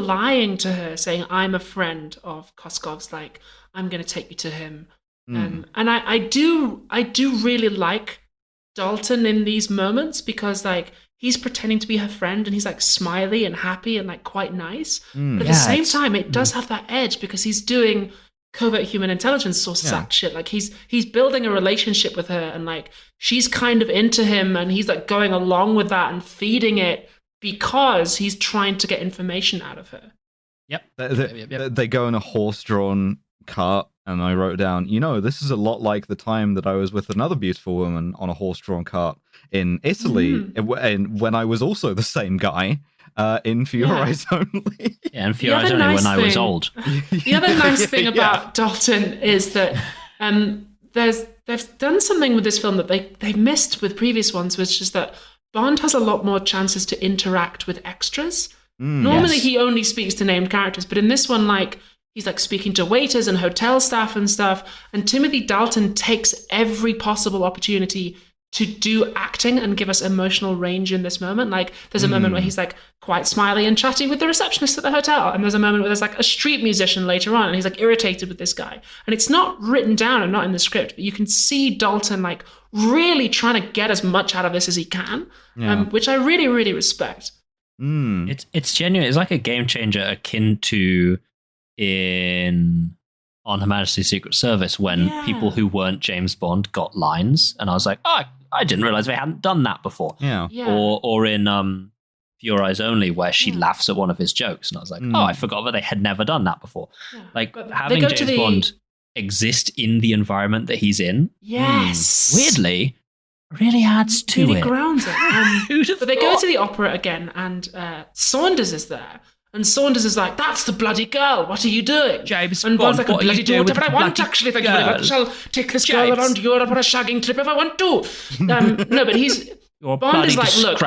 lying to her, saying, "I'm a friend of Koskov's. Like, I'm going to take you to him." And I do really like Dalton in these moments because like he's pretending to be her friend and he's like smiley and happy and like quite nice. But at the same time, it does have that edge because he's doing covert human intelligence sources act shit. Like he's building a relationship with her, and like she's kind of into him, and he's like going along with that and feeding it because he's trying to get information out of her. Yep. They go in a horse-drawn cart, and I wrote down, this is a lot like the time that I was with another beautiful woman on a horse-drawn cart in Italy, and when I was also the same guy. In For Your Eyes Only. Yeah, and For Your Eyes Only when I was old. The other nice thing about Dalton is that they've done something with this film that they missed with previous ones, which is that Bond has a lot more chances to interact with extras. Normally he only speaks to named characters, but in this one, like, he's like speaking to waiters and hotel staff and stuff, and Timothy Dalton takes every possible opportunity to do acting and give us emotional range in this moment. Like, there's a moment where he's like quite smiley and chatty with the receptionist at the hotel, and there's a moment where there's like a street musician later on, and he's like irritated with this guy, and it's not written down and not in the script, but you can see Dalton like really trying to get as much out of this as he can, which I really, really respect. It's genuine. It's like a game changer akin to on Her Majesty's Secret Service when people who weren't James Bond got lines, and I was like, oh, I didn't realize they hadn't done that before. Or in For Your Eyes Only, where she laughs at one of his jokes, and I was like, oh, I forgot that they had never done that before. Like, having James Bond exist in the environment that he's in, weirdly, really adds to really it. Grounds it. But they go to the opera again, and Saunders is there. And Saunders is like, that's the bloody girl. What are you doing? James and Bond's Bond, like, what bloody do whatever I want, bloody actually. Thank you very much. I'll take this girl around Europe on a shagging trip if I want to. No, but Bond is like, look,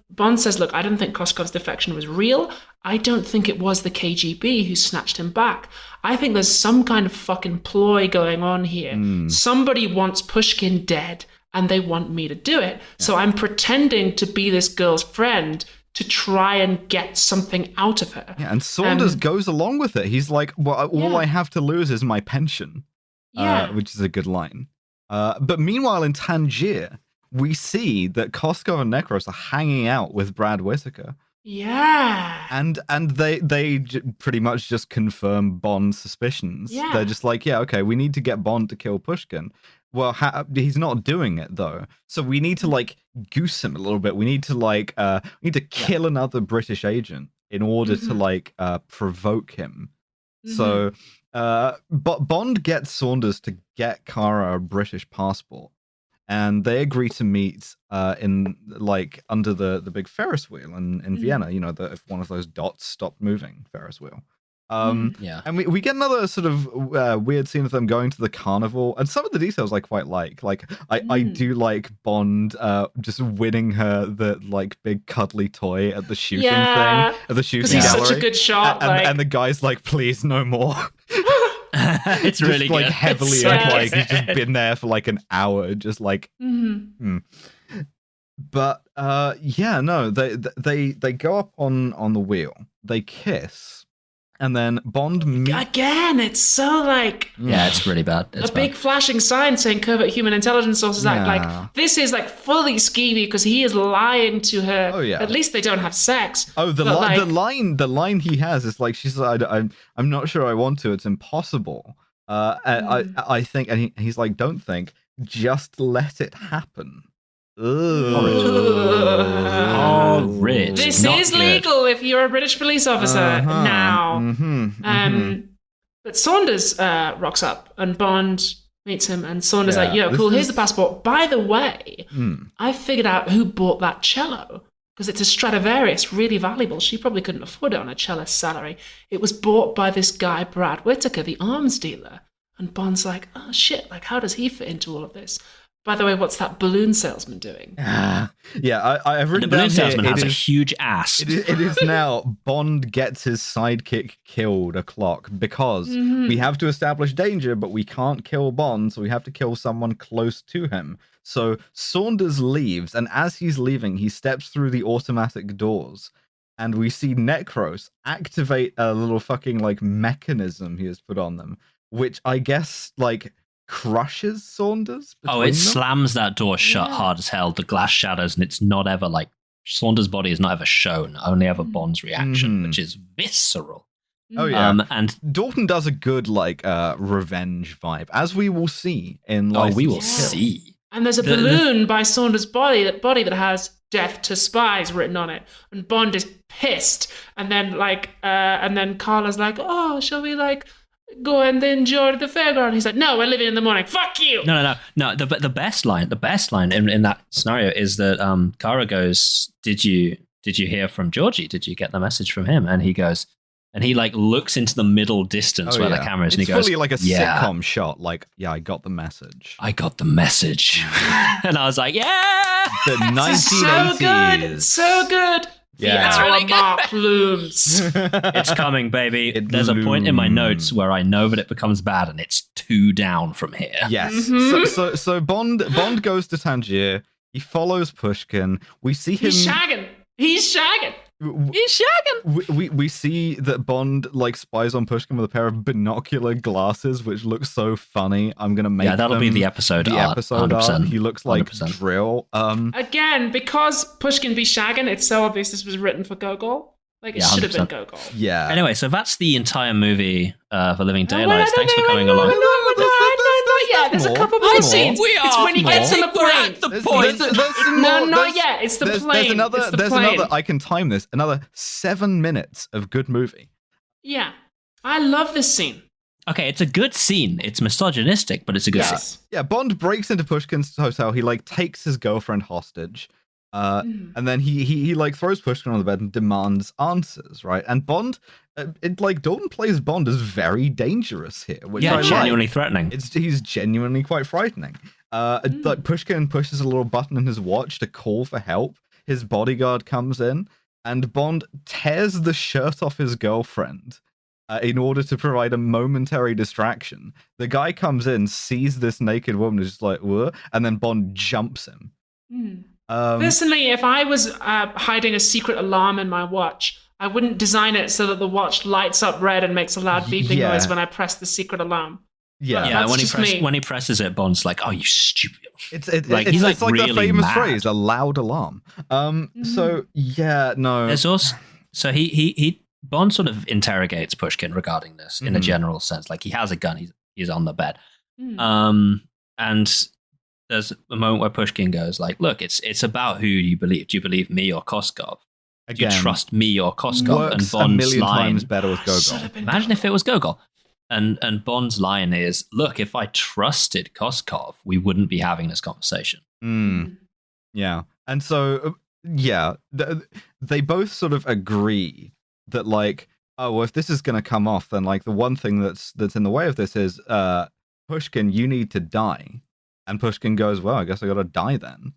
Bond says, look, I don't think Koskov's defection was real. I don't think it was the KGB who snatched him back. I think there's some kind of fucking ploy going on here. Somebody wants Pushkin dead, and they want me to do it. So I'm pretending to be this girl's friend to try and get something out of her. Yeah, and Saunders goes along with it. He's like, well, all I have to lose is my pension, which is a good line. But meanwhile, in Tangier, we see that Koskov and Necros are hanging out with Brad Whitaker. Yeah. And they pretty much just confirm Bond's suspicions. Yeah. They're just like, yeah, okay, we need to get Bond to kill Pushkin. Well, he's not doing it though, so we need to like goose him a little bit. We need to kill another British agent in order to like provoke him. So, but Bond gets Saunders to get Kara a British passport, and they agree to meet in like under the big Ferris wheel in Vienna. If one of those dots stopped moving, Ferris wheel. And we get another sort of weird scene of them going to the carnival, and some of the details I quite like. Like I do like Bond just winning her the like big cuddly toy at the shooting thing, at the shooting gallery. Such a good shot, and the guy's like, please no more. It's just, really like good. Heavily implied. He's just been there for like an hour, just like. But they go up on the wheel. They kiss. And then Bond again. It's so like it's really bad. It's big flashing sign saying covert human intelligence sources act. Like this is like fully skeevy because he is lying to her. Oh yeah. At least they don't have sex. Oh, the line he has is like she's like I'm not sure I want to. It's impossible. I think, and he's like, don't think, just let it happen. Horrid. This is legal if you're a British police officer now. But Saunders rocks up and Bond meets him, and Saunders like, yo, cool, here's the passport. By the way, I figured out who bought that cello, because it's a Stradivarius, really valuable. She probably couldn't afford it on a cellist salary. It was bought by this guy, Brad Whitaker, the arms dealer. And Bond's like, oh shit, like how does he fit into all of this? By the way, what's that balloon salesman doing? I've written the balloon salesman has a huge ass. It is now Bond gets his sidekick killed o'clock because we have to establish danger, but we can't kill Bond, so we have to kill someone close to him. So Saunders leaves, and as he's leaving, he steps through the automatic doors, and we see Necros activate a little fucking like mechanism he has put on them, which I guess like crushes Saunders. Slams that door shut hard as hell. The glass shatters, and it's not ever like Saunders' body is not ever shown, only ever Bond's reaction, which is visceral. Oh yeah, and Dalton does a good like revenge vibe, as we will see in License we will to Kill. see. And there's a balloon by Saunders' body that has "Death to Spies" written on it, and Bond is pissed. And then and then Carla's like, "Oh, shall we like go and enjoy the fairground?" He's like, "No, we're leaving in the morning. Fuck you." No. The best line in that scenario is that Kara goes, "Did you hear from Georgie? Did you get the message from him?" And he goes. And he like looks into the middle distance where the camera is, and he goes, "It's fully like a sitcom shot. Like, yeah, I got the message. I got the message." And I was like, "Yeah, the 1980s, so good." Yeah, the hour mark looms. It's coming, baby. There's a point in my notes where I know that it becomes bad, and it's 2 down from here. Yes. Mm-hmm. So Bond goes to Tangier. He follows Pushkin. We see him. He's shagging. He's shagging. We see that Bond like spies on Pushkin with a pair of binocular glasses, which looks so funny. I'm gonna make that'll be the episode art. Episode 100%. art. He looks like 100%. Drill. Again, because Pushkin be shagging, it's so obvious this was written for Gogol. Like it should have been Gogol. Yeah. Anyway, so that's the entire movie for Living Daylights. Thanks for coming along. There's a couple more scenes. It's when he gets on the plane. Not yet. It's the plane. There's another. I can time this. Another 7 minutes of good movie. Yeah, I love this scene. Okay, it's a good scene. It's misogynistic, but it's a good scene. Yeah, Bond breaks into Pushkin's hotel. He like takes his girlfriend hostage. And then he like throws Pushkin on the bed and demands answers, right? And Bond, Dalton plays Bond as very dangerous here, which I genuinely like. threatening. He's genuinely quite frightening. Like Pushkin pushes a little button in his watch to call for help. His bodyguard comes in, and Bond tears the shirt off his girlfriend in order to provide a momentary distraction. The guy comes in, sees this naked woman, is just like, "Whoa," and then Bond jumps him. Personally, if I was hiding a secret alarm in my watch, I wouldn't design it so that the watch lights up red and makes a loud beeping noise when I press the secret alarm. Yeah, when he presses it, Bond's like, "Oh, you stupid!" It's like really the famous phrase, "a loud alarm." So yeah, no. There's also he Bond sort of interrogates Pushkin regarding this in a general sense. Like he has a gun, he's on the bed, and there's a moment where Pushkin goes like, "Look, it's about who you believe. Do you believe me or Koskov? Again, do you trust me or Koskov?" And Bond's a million line, times better with Gogol. Imagine if it was Gogol. And Bond's line is, "Look, if I trusted Koskov, we wouldn't be having this conversation." Yeah, and so they both sort of agree that like, oh, well, if this is going to come off, then like the one thing that's in the way of this is Pushkin, you need to die. And Pushkin goes, "Well, I guess I got to die then."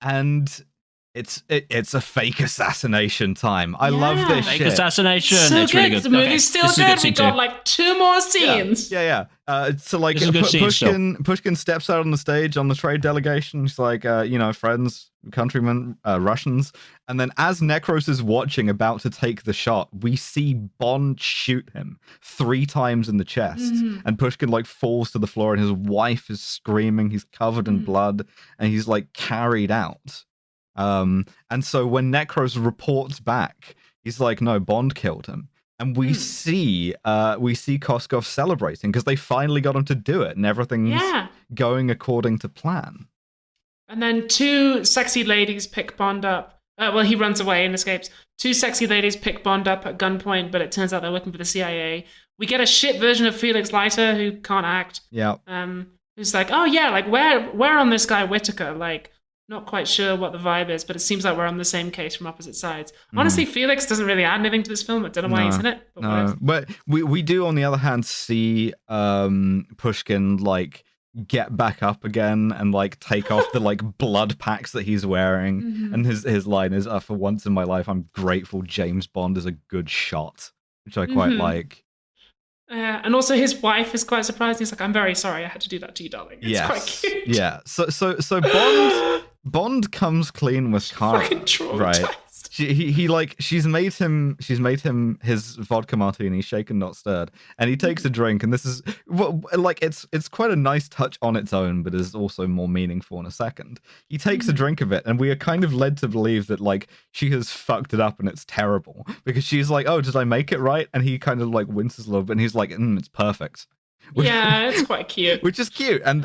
And it's a fake assassination time. I love this fake shit. Assassination. So it's really good. The movie's still good. We got like 2 more scenes. Yeah. So like Pushkin steps out on the stage on the trade delegation. He's like, friends, countrymen, Russians. And then as Necros is watching, about to take the shot, we see Bond shoot him 3 times in the chest. And Pushkin like falls to the floor, and his wife is screaming. He's covered in blood, and he's like carried out. And so when Necros reports back, he's like, "No, Bond killed him." And we see Koskov celebrating because they finally got him to do it, and everything's going according to plan. And then 2 sexy ladies pick Bond up. He runs away and escapes. 2 sexy ladies pick Bond up at gunpoint, but it turns out they're working for the CIA. We get a shit version of Felix Leiter who can't act. Yeah. Who's like, "Oh yeah, like we're on this guy Whitaker, like." Not quite sure what the vibe is, but it seems like we're on the same case from opposite sides. Honestly, Felix doesn't really add anything to this film. I don't know why he's in it. But we do, on the other hand, see Pushkin like get back up again and like take off the like blood packs that he's wearing. And his line is, "For once in my life, I'm grateful James Bond is a good shot," which I quite like. And also his wife is quite surprised. He's like, "I'm very sorry I had to do that to you, darling." It's quite cute. Yeah. So Bond comes clean with Kara, fucking traumatized. right? She's made him his vodka martini, shaken not stirred, and he takes a drink, and this is it's quite a nice touch on its own, but is also more meaningful in a second. He takes a drink of it, and we are kind of led to believe that like she has fucked it up and it's terrible, because she's like, oh, did I make it right? And he kind of like winces a little bit, and he's like, it's perfect. Yeah, it's quite cute. Which is cute, and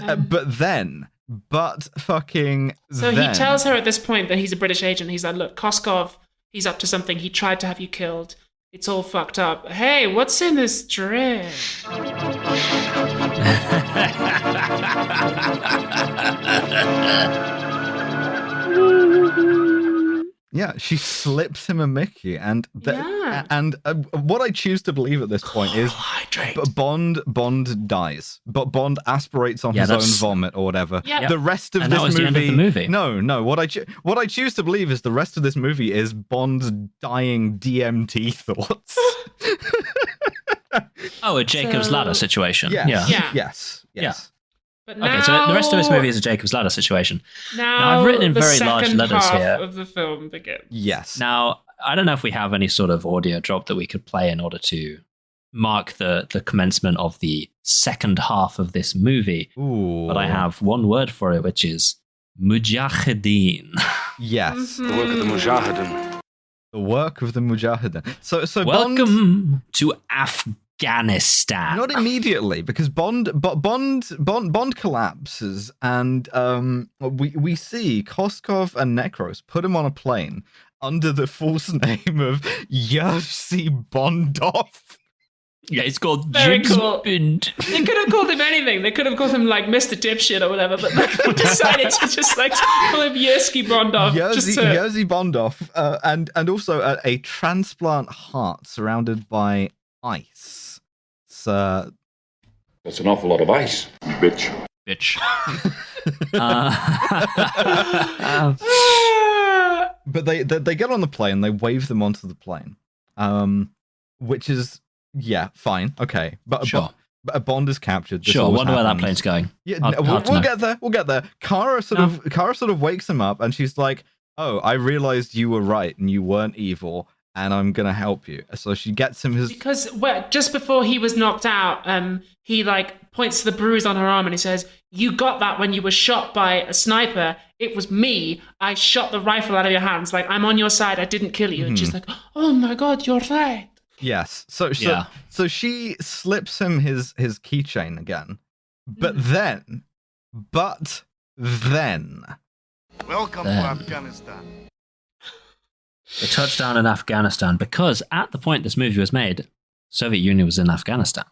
So he tells her at this point that he's a British agent. He's like, look, Koskov, he's up to something. He tried to have you killed. It's all fucked up. Hey, what's in this drink? Yeah, she slips him a Mickey, and what I choose to believe at this point is Bond dies, but Bond aspirates on his own vomit or whatever. Yeah. The rest of this movie, the end of the movie. No. What I choose to believe is the rest of this movie is Bond's dying DMT thoughts. Oh, a Jacob's Ladder situation. Yes. But Okay, so the rest of this movie is a Jacob's Ladder situation. Now I've written in the very large second letters half here. of the film begins. Yes. Now, I don't know if we have any sort of audio drop that we could play in order to mark the commencement of the second half of this movie. Ooh. But I have one word for it, which is Mujahideen. Yes. The work of the Mujahideen. The work of the Mujahideen. So Welcome to Afghanistan. Not immediately, because Bond collapses, and we see Koskov and Necros put him on a plane under the false name of Jerzy Bondov. Yeah, it's called Very James cool. Bond. They could have called him anything. They could have called him like Mr. Dipshit or whatever, but they decided to just like call him Jerzy Bondov. Jerzy Bondov, and also a transplant heart surrounded by ice. That's an awful lot of ice, bitch. But they get on the plane, they wave them onto the plane, which is fine, okay. But sure. But Bond is captured. This Sure, wonder where that happens. plane's going. Yeah, We'll get there. We'll get there. Kara sort of wakes him up, and she's like, "Oh, I realized you were right, and you weren't evil, and I'm gonna help you." So she gets him his just before he was knocked out, he like points to the bruise on her arm and he says, "You got that when you were shot by a sniper. It was me. I shot the rifle out of your hands. Like, I'm on your side. I didn't kill you." And she's like, "Oh my God, you're right." Yes. So she slips him his keychain again, but then. Welcome to Afghanistan. They touched down in Afghanistan because at the point this movie was made, Soviet Union was in Afghanistan.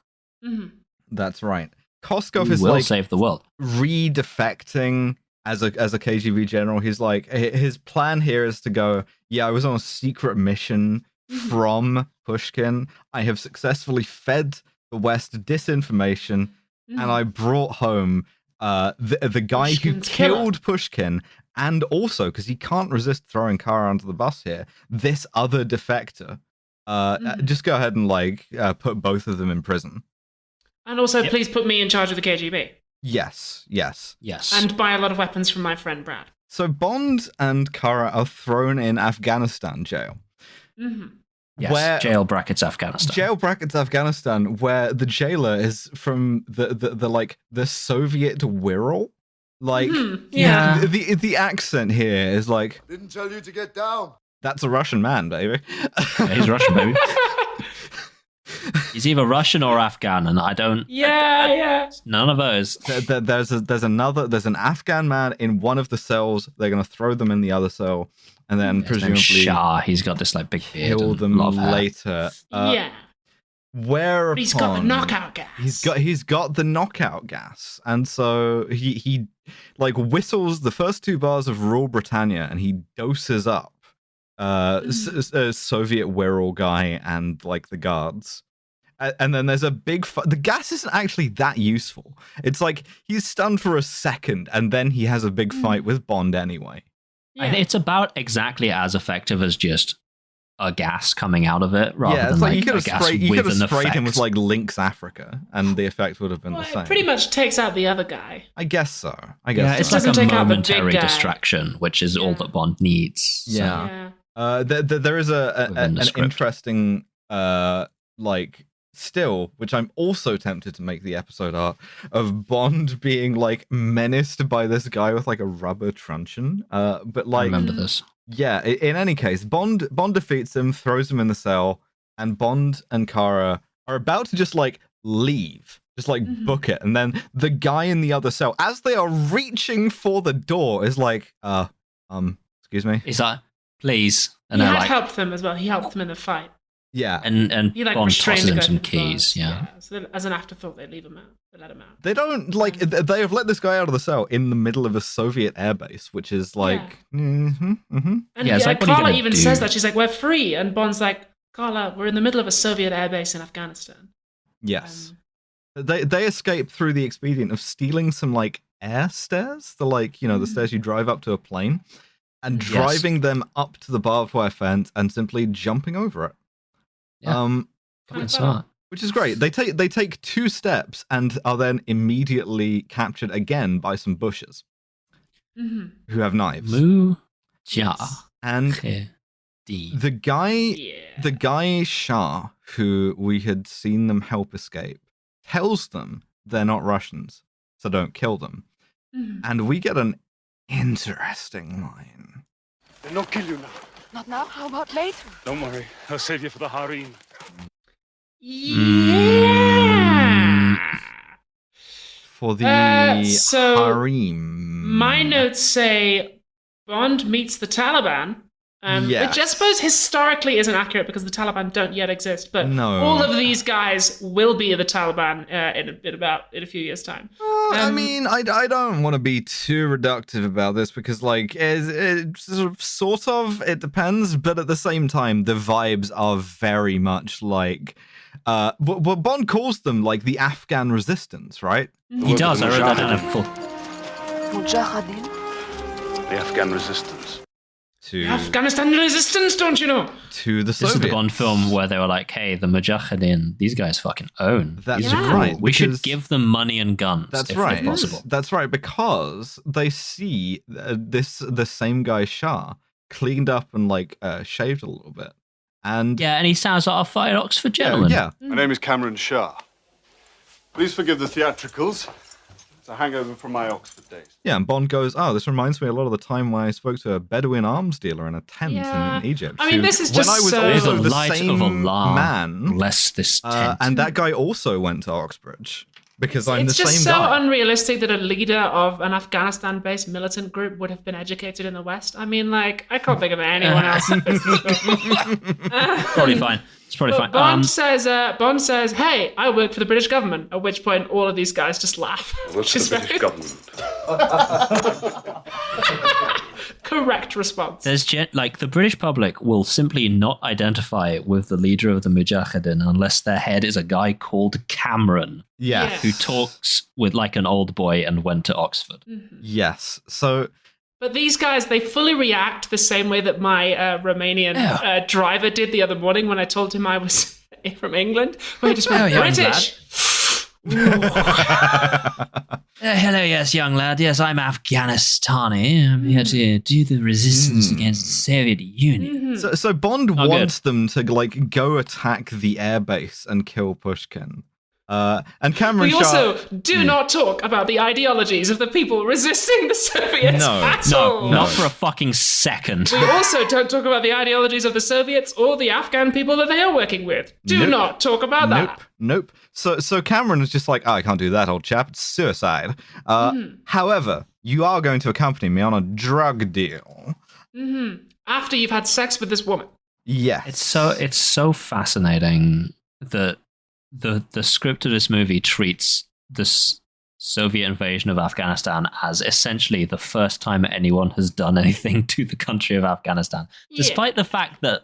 Mm-hmm. That's right. Koskov We is will like save the world. redefecting as a KGB general. He's like, his plan here is to go, I was on a secret mission from Pushkin. I have successfully fed the West disinformation, and I brought home the guy Pushkin's who killed Pushkin, and also, because he can't resist throwing Kara under the bus here, this other defector. Just go ahead and put both of them in prison. And also, please put me in charge of the KGB. Yes. And buy a lot of weapons from my friend Brad. So Bond and Kara are thrown in Afghanistan jail. Mm-hmm. Yes, jail brackets Afghanistan. Jail brackets Afghanistan, where the jailer is from the Soviet Wirral. The accent here is like, Didn't tell you to get down. That's a Russian man, baby. Yeah, he's Russian, baby. He's either Russian or Afghan, and I don't. Yeah. None of those. There's an Afghan man in one of the cells. They're gonna throw them in the other cell, and then presumably Shah. He's got this big beard. Kill them later. But he's got the knockout gas. He's got the knockout gas, and so he whistles the first two bars of Rule Britannia, and he doses up Soviet Wirral guy and the guards. And then there's a big the gas isn't actually that useful. It's like he's stunned for a second, and then he has a big fight with Bond anyway. Yeah. It's about exactly as effective as just a gas coming out of it, rather than you could a gas have sprayed him with Lynx Africa, and the effect would have been the same. It pretty much takes out the other guy. I guess so. It's doesn't like a take out the big momentary guy. distraction, which is all that Bond needs. Yeah. There is an script. interesting like still, which I'm also tempted to make the episode art of Bond being like menaced by this guy with like a rubber truncheon. But like, I remember this. Yeah. In any case, Bond defeats him, throws him in the cell, and Bond and Kara are about to just like leave, just like book it, and then the guy in the other cell, as they are reaching for the door, is like, excuse me. Is that please? And he they're had like, helped them as well. He helped them in the fight. Yeah, and He like Bond restrained tosses the him guy some from the keys. bars. Yeah. So that, as an afterthought, they leave him out. They let him out. they don't like. They have let this guy out of the cell in the middle of a Soviet airbase, which is like, And Yeah, it's like, what are you Carla gonna even do? says that she's like, "We're free," and Bond's like, "Carla, we're in the middle of a Soviet airbase in Afghanistan." yes. They escape through the expedient of stealing some like air stairs, the like, you know, the stairs you drive up to a plane, and Yes. driving them up to the barbed wire fence and simply jumping over it. Yeah. Fucking smart. Which is great. They take 2 steps and are then immediately captured again by some bushes who have knives. And the guy Shah, who we had seen them help escape, tells them they're not Russians, so don't kill them. And we get an interesting line. They'll not kill you now. Not now? How about later? Don't worry. I'll save you for the harem. Yeah. For the so harem. My notes say Bond meets the Taliban. Yes. Which I suppose historically isn't accurate because the Taliban don't yet exist, but No. all of these guys will be the Taliban in a few years' time. I mean, I don't want to be too reductive about this because, like, it sort of, it depends, but at the same time, the vibes are very much like, but Bond calls them, like, the Afghan resistance, right? He does. I wrote that down in full. Mujahideen? The Afghan resistance. To Afghanistan resistance, don't you know? To the This Soviets. is the Bond film where they were like, hey, the Mujahideen, these guys fucking own. That's These are cool. right, We should because- give them money and guns That's if right. possible. That's right, because they see the same guy Shah cleaned up and like shaved a little bit, and Yeah, and he sounds like a fired Oxford gentleman. yeah. My name is Cameron Shah. Please forgive the theatricals. It's a hangover from my Oxford days. Yeah, and Bond goes, oh, this reminds me a lot of the time when I spoke to a Bedouin arms dealer in a tent Yeah. in Egypt. I mean, who- this is when just I was so- also With the the light same of Allah, man, bless this tent. and that guy also went to Oxbridge because I'm It's the just same so guy. unrealistic that a leader of an Afghanistan-based militant group would have been educated in the West. I mean, like, I can't think of anyone else. Probably fine. It's probably But fine. Bond says, "Hey, I work for the British government." At which point, all of these guys just laugh, which is very government. correct response. There's like the British public will simply not identify with the leader of the Mujahideen unless their head is a guy called Cameron Yes. who talks with like an old boy and went to Oxford. Yes. So But these guys, they fully react the same way that my Romanian driver did the other morning when I told him I was from England, where he just went, Oh, young British. Hello, yes, young lad. Yes, I'm Afghanistani. I'm here to do the resistance against the Soviet Union. So Bond Oh, wants them to like go attack the airbase and kill Pushkin. And Cameron We Shah. also do not talk about the ideologies of the people resisting the Soviets No, at No, all. not for a fucking second. We also don't talk about the ideologies of the Soviets or the Afghan people that they are working with. Do Nope. not talk about that. Nope. So Cameron is just like, oh, I can't do that, old chap. It's suicide. However, you are going to accompany me on a drug deal. After you've had sex with this woman. Yes. It's so fascinating that the script of this movie treats this Soviet invasion of Afghanistan as essentially the first time anyone has done anything to the country of Afghanistan, Yeah. despite the fact that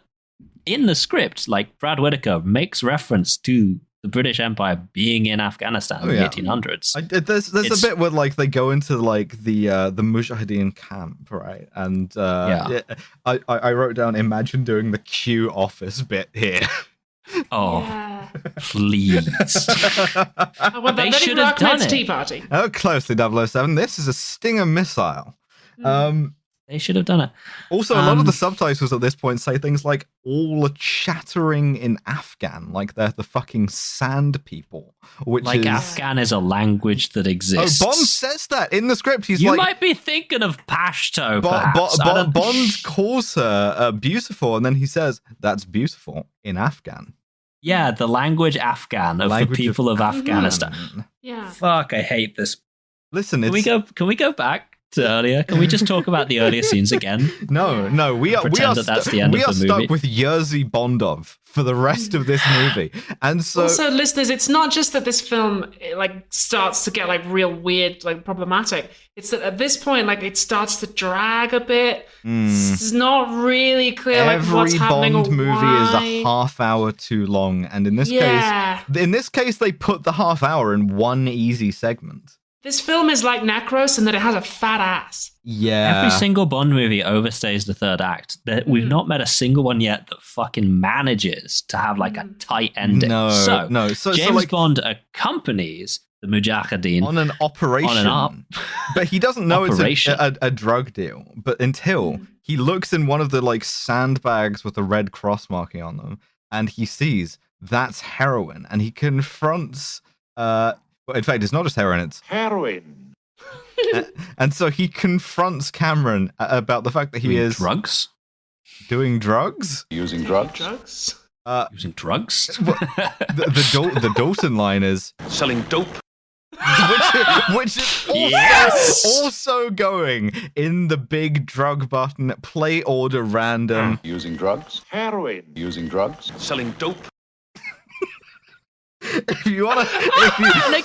in the script, like Brad Whitaker makes reference to the British Empire being in Afghanistan in the 1800s. There's a bit where like they go into like the Mujahideen camp, right? And I wrote down, imagine doing the Q office bit here. Oh, Yeah. please. I want that They very should have done Rockman's it. Tea Party. Oh, closely, 007. This is a Stinger missile. They should have done it. Also, a lot of the subtitles at this point say things like all chattering in Afghan, like they're the fucking sand people. Which like is... Afghan is a language that exists. Oh, Bond says that in the script. He's you like, might be thinking of Pashto, perhaps. Bond calls her beautiful, and then he says, that's beautiful in Afghan. Yeah, the language Afghan of the people of Afghanistan. Yeah. Fuck, I hate this. Listen, Can we go back to earlier? Can we just talk about the earlier scenes again? No, we are that's the end of the movie. stuck with Jerzy Bondov for the rest of this movie. And so also, listeners, it's not just that this film starts to get real weird, problematic. It's that at this point, it starts to drag a bit. It's not really clear what's happening. Every Bond movie why. is a half hour too long, and in this case, they put the half hour in one easy segment. This film is like Necros in that it has a fat ass. Yeah. Every single Bond movie overstays the third act. We've not met a single one yet that fucking manages to have a tight ending. No. So James Bond accompanies the Mujahideen on an operation. But he doesn't know it's a drug deal. But until he looks in one of the sandbags with the red cross marking on them, and he sees that's heroin, and he confronts in fact, it's not just heroin, it's heroin. And so he confronts Cameron about the fact that he is doing drugs? Using drugs? Using drugs? The Dalton line is selling dope. which is also going in the big drug button, play order random. Using drugs? Heroin. Using drugs? Selling dope. If you want to, and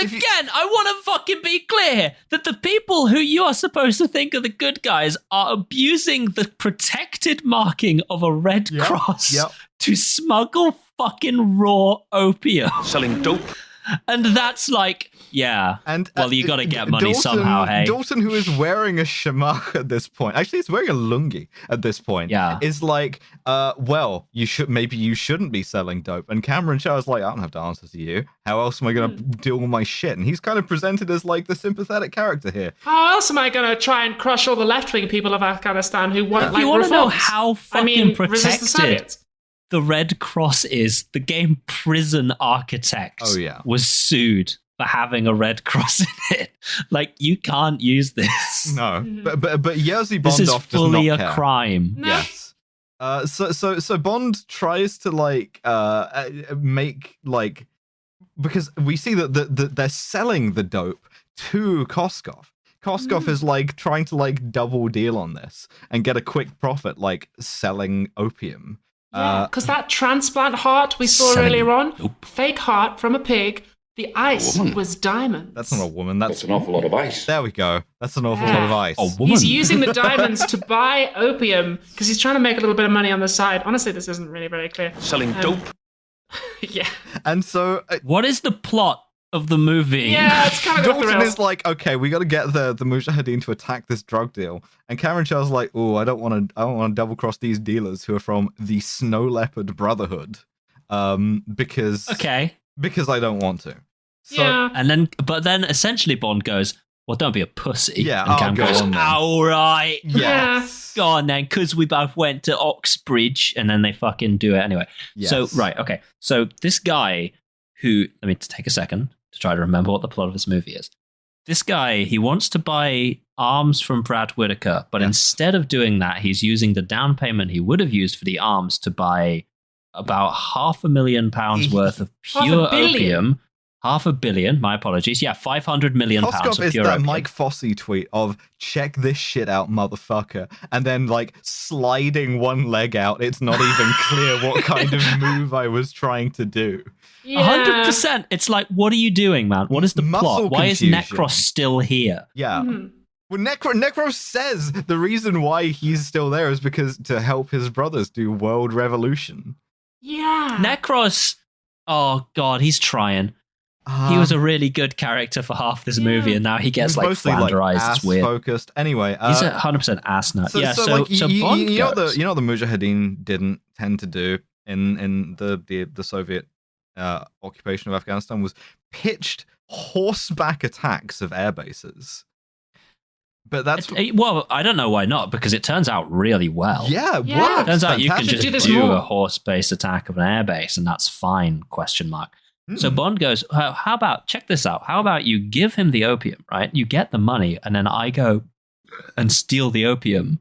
again, I want to fucking be clear here that the people who you are supposed to think are the good guys are abusing the protected marking of a red cross to smuggle fucking raw opium. Selling dope. And that's you got to get money somehow, hey? Dalton, who is wearing a shamar at this point, actually he's wearing a lungi at this point, is you shouldn't be selling dope. And Cameron Show's I don't have to answer to you. How else am I going to deal with my shit? And he's kind of presented as the sympathetic character here. How else am I going to try and crush all the left-wing people of Afghanistan who want you want to know how fucking resist the Soviets? The Red Cross is the game Prison Architect was sued for having a red cross in it. You can't use this. No, but Jerzy Bondov this is fully does not a care. crime. No. Yes. So Bond tries to make because we see that they're selling the dope to Koskov. Koskov is trying to double deal on this and get a quick profit, selling opium. Yeah, because that transplant heart we saw earlier on, fake heart from a pig, the ice was diamond. That's not a woman. That's an awful lot of ice. There we go. That's an awful lot of ice. A woman. He's using the diamonds to buy opium because he's trying to make a little bit of money on the side. Honestly, this isn't really very clear. Selling dope. Yeah. And so... what is the plot of the movie? Yeah, it's kind of Dalton is okay, we got to get the Mujahideen to attack this drug deal. And Cameron Show's I don't want to double cross these dealers who are from the Snow Leopard Brotherhood, because I don't want to. So, but then essentially Bond goes, well, don't be a pussy. Yeah, and Cam goes, on, all right. Yes. Go on then, because we both went to Oxbridge, and then they fucking do it anyway. Yes. So, right, okay. So this guy who, let me take a second to try to remember what the plot of this movie is. This guy, he wants to buy arms from Brad Whitaker, but instead of doing that, he's using the down payment he would have used for the arms to buy about £500,000 worth of pure opium. $500 million, my apologies. Yeah, £500 million Koskov of pure is that opium. Mike Fossey tweet of check this shit out, motherfucker, and then sliding one leg out. It's not even clear what kind of move I was trying to do. 100%. It's what are you doing, man? What is the plot? Why is Necros still here? Yeah. Well, Necros says the reason why he's still there is because to help his brothers do world revolution. Yeah. Necros, oh god, he's trying. He was a really good character for half this movie, and now he gets flanderized. It's weird. Focused. Anyway, he's a 100% ass nut. So Bond you know goes. the Mujahideen didn't tend to do in the Soviet occupation of Afghanistan was pitched horseback attacks of air bases. But that's well, I don't know why not, because it turns out really well. yeah, it Yeah. works. Turns out you can Fantastic. just Do this do more. a horse-based attack of an airbase, and that's fine, ? So Bond goes, how about, check this out, how about you give him the opium, right? You get the money, and then I go and steal the opium, ?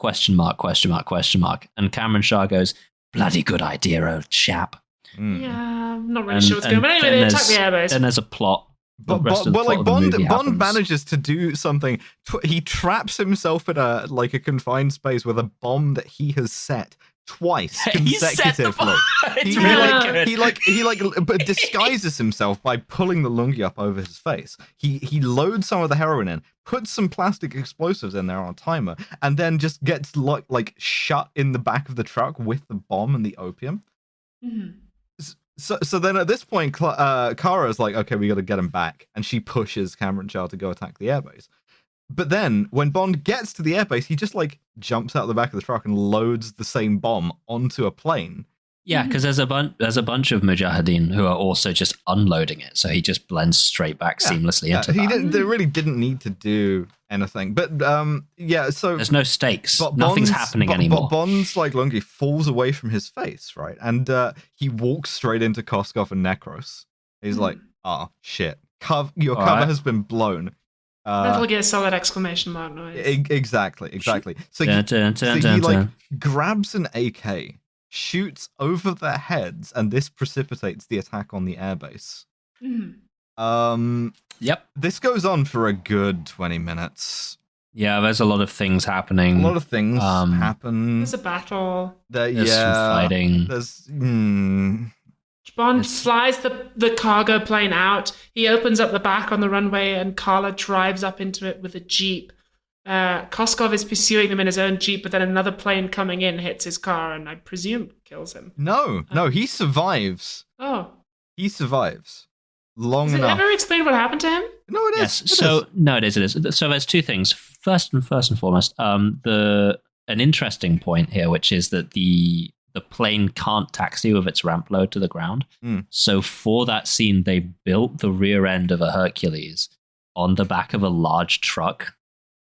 And Cameron Shah goes, bloody good idea, old chap. Yeah, I'm not really sure what's going on. But anyway, they attack the airbase. Then there's a plot. The But rest of the plot of the Bond movie happens. manages to do something. He traps himself in a confined space with a bomb that he has set twice He set the consecutively. bomb. It's He really good. but disguises himself by pulling the lungi up over his face. He loads some of the heroin in, puts some plastic explosives in there on a timer, and then just gets like shut in the back of the truck with the bomb and the opium. Mhm. So then at this point, Kara's like, okay, we got to get him back, and she pushes Cameron Shah to go attack the airbase. But then when Bond gets to the airbase, he just like jumps out the back of the truck and loads the same bomb onto a plane. Yeah, because there's a bunch of Mujahideen who are also just unloading it, so he just blends straight back seamlessly into that. They really didn't need to do anything, but so There's no stakes. But Nothing's Bond's- happening but anymore. Bond's like lungi falls away from his face, right, and he walks straight into Koskov and Necros. He's like, "Oh shit, your All cover right. has been blown." Metal Gear Solid exclamation mark noise. Exactly. So Dun, dun, so dun, he dun, like dun. grabs an AK, shoots over their heads, and this precipitates the attack on the airbase. Yep. This goes on for a good 20 minutes. Yeah, there's a lot of things happening. A lot of things happen. There's a battle. There's some fighting. There's Bond flies the cargo plane out. He opens up the back on the runway, and Carla drives up into it with a jeep. Koskov is pursuing them in his own jeep, but then another plane coming in hits his car, and I presume kills him. No, he survives. Oh, He survives long is it enough. ever explained what happened to him? No, it is. Yes. It So is. no, it is. So there's two things. First and foremost, an interesting point here, which is that the plane can't taxi with its ramp load to the ground. So for that scene, they built the rear end of a Hercules on the back of a large truck.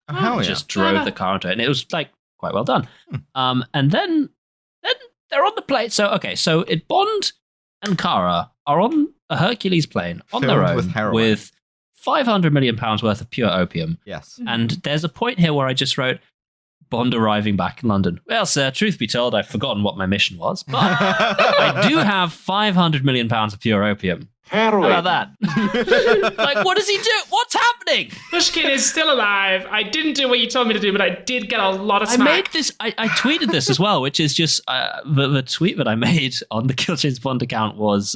Oh, hell yeah. Just drove the car into it, and it was like quite well done. And then they're on the plane. So Bond and Kara are on a Hercules plane on their Filled own with heroin. with £500 million worth of pure opium. Yes. And there's a point here where I just wrote Bond arriving back in London. Well, sir, truth be told, I've forgotten what my mission was, but I do have £500 million of pure opium. How about that? Like, what does he do? What's happening? Pushkin is still alive. I didn't do what you told me to do, but I did get a lot of I smack. made this. I tweeted this as well, which is just the tweet that I made on the Kill James Bond account was,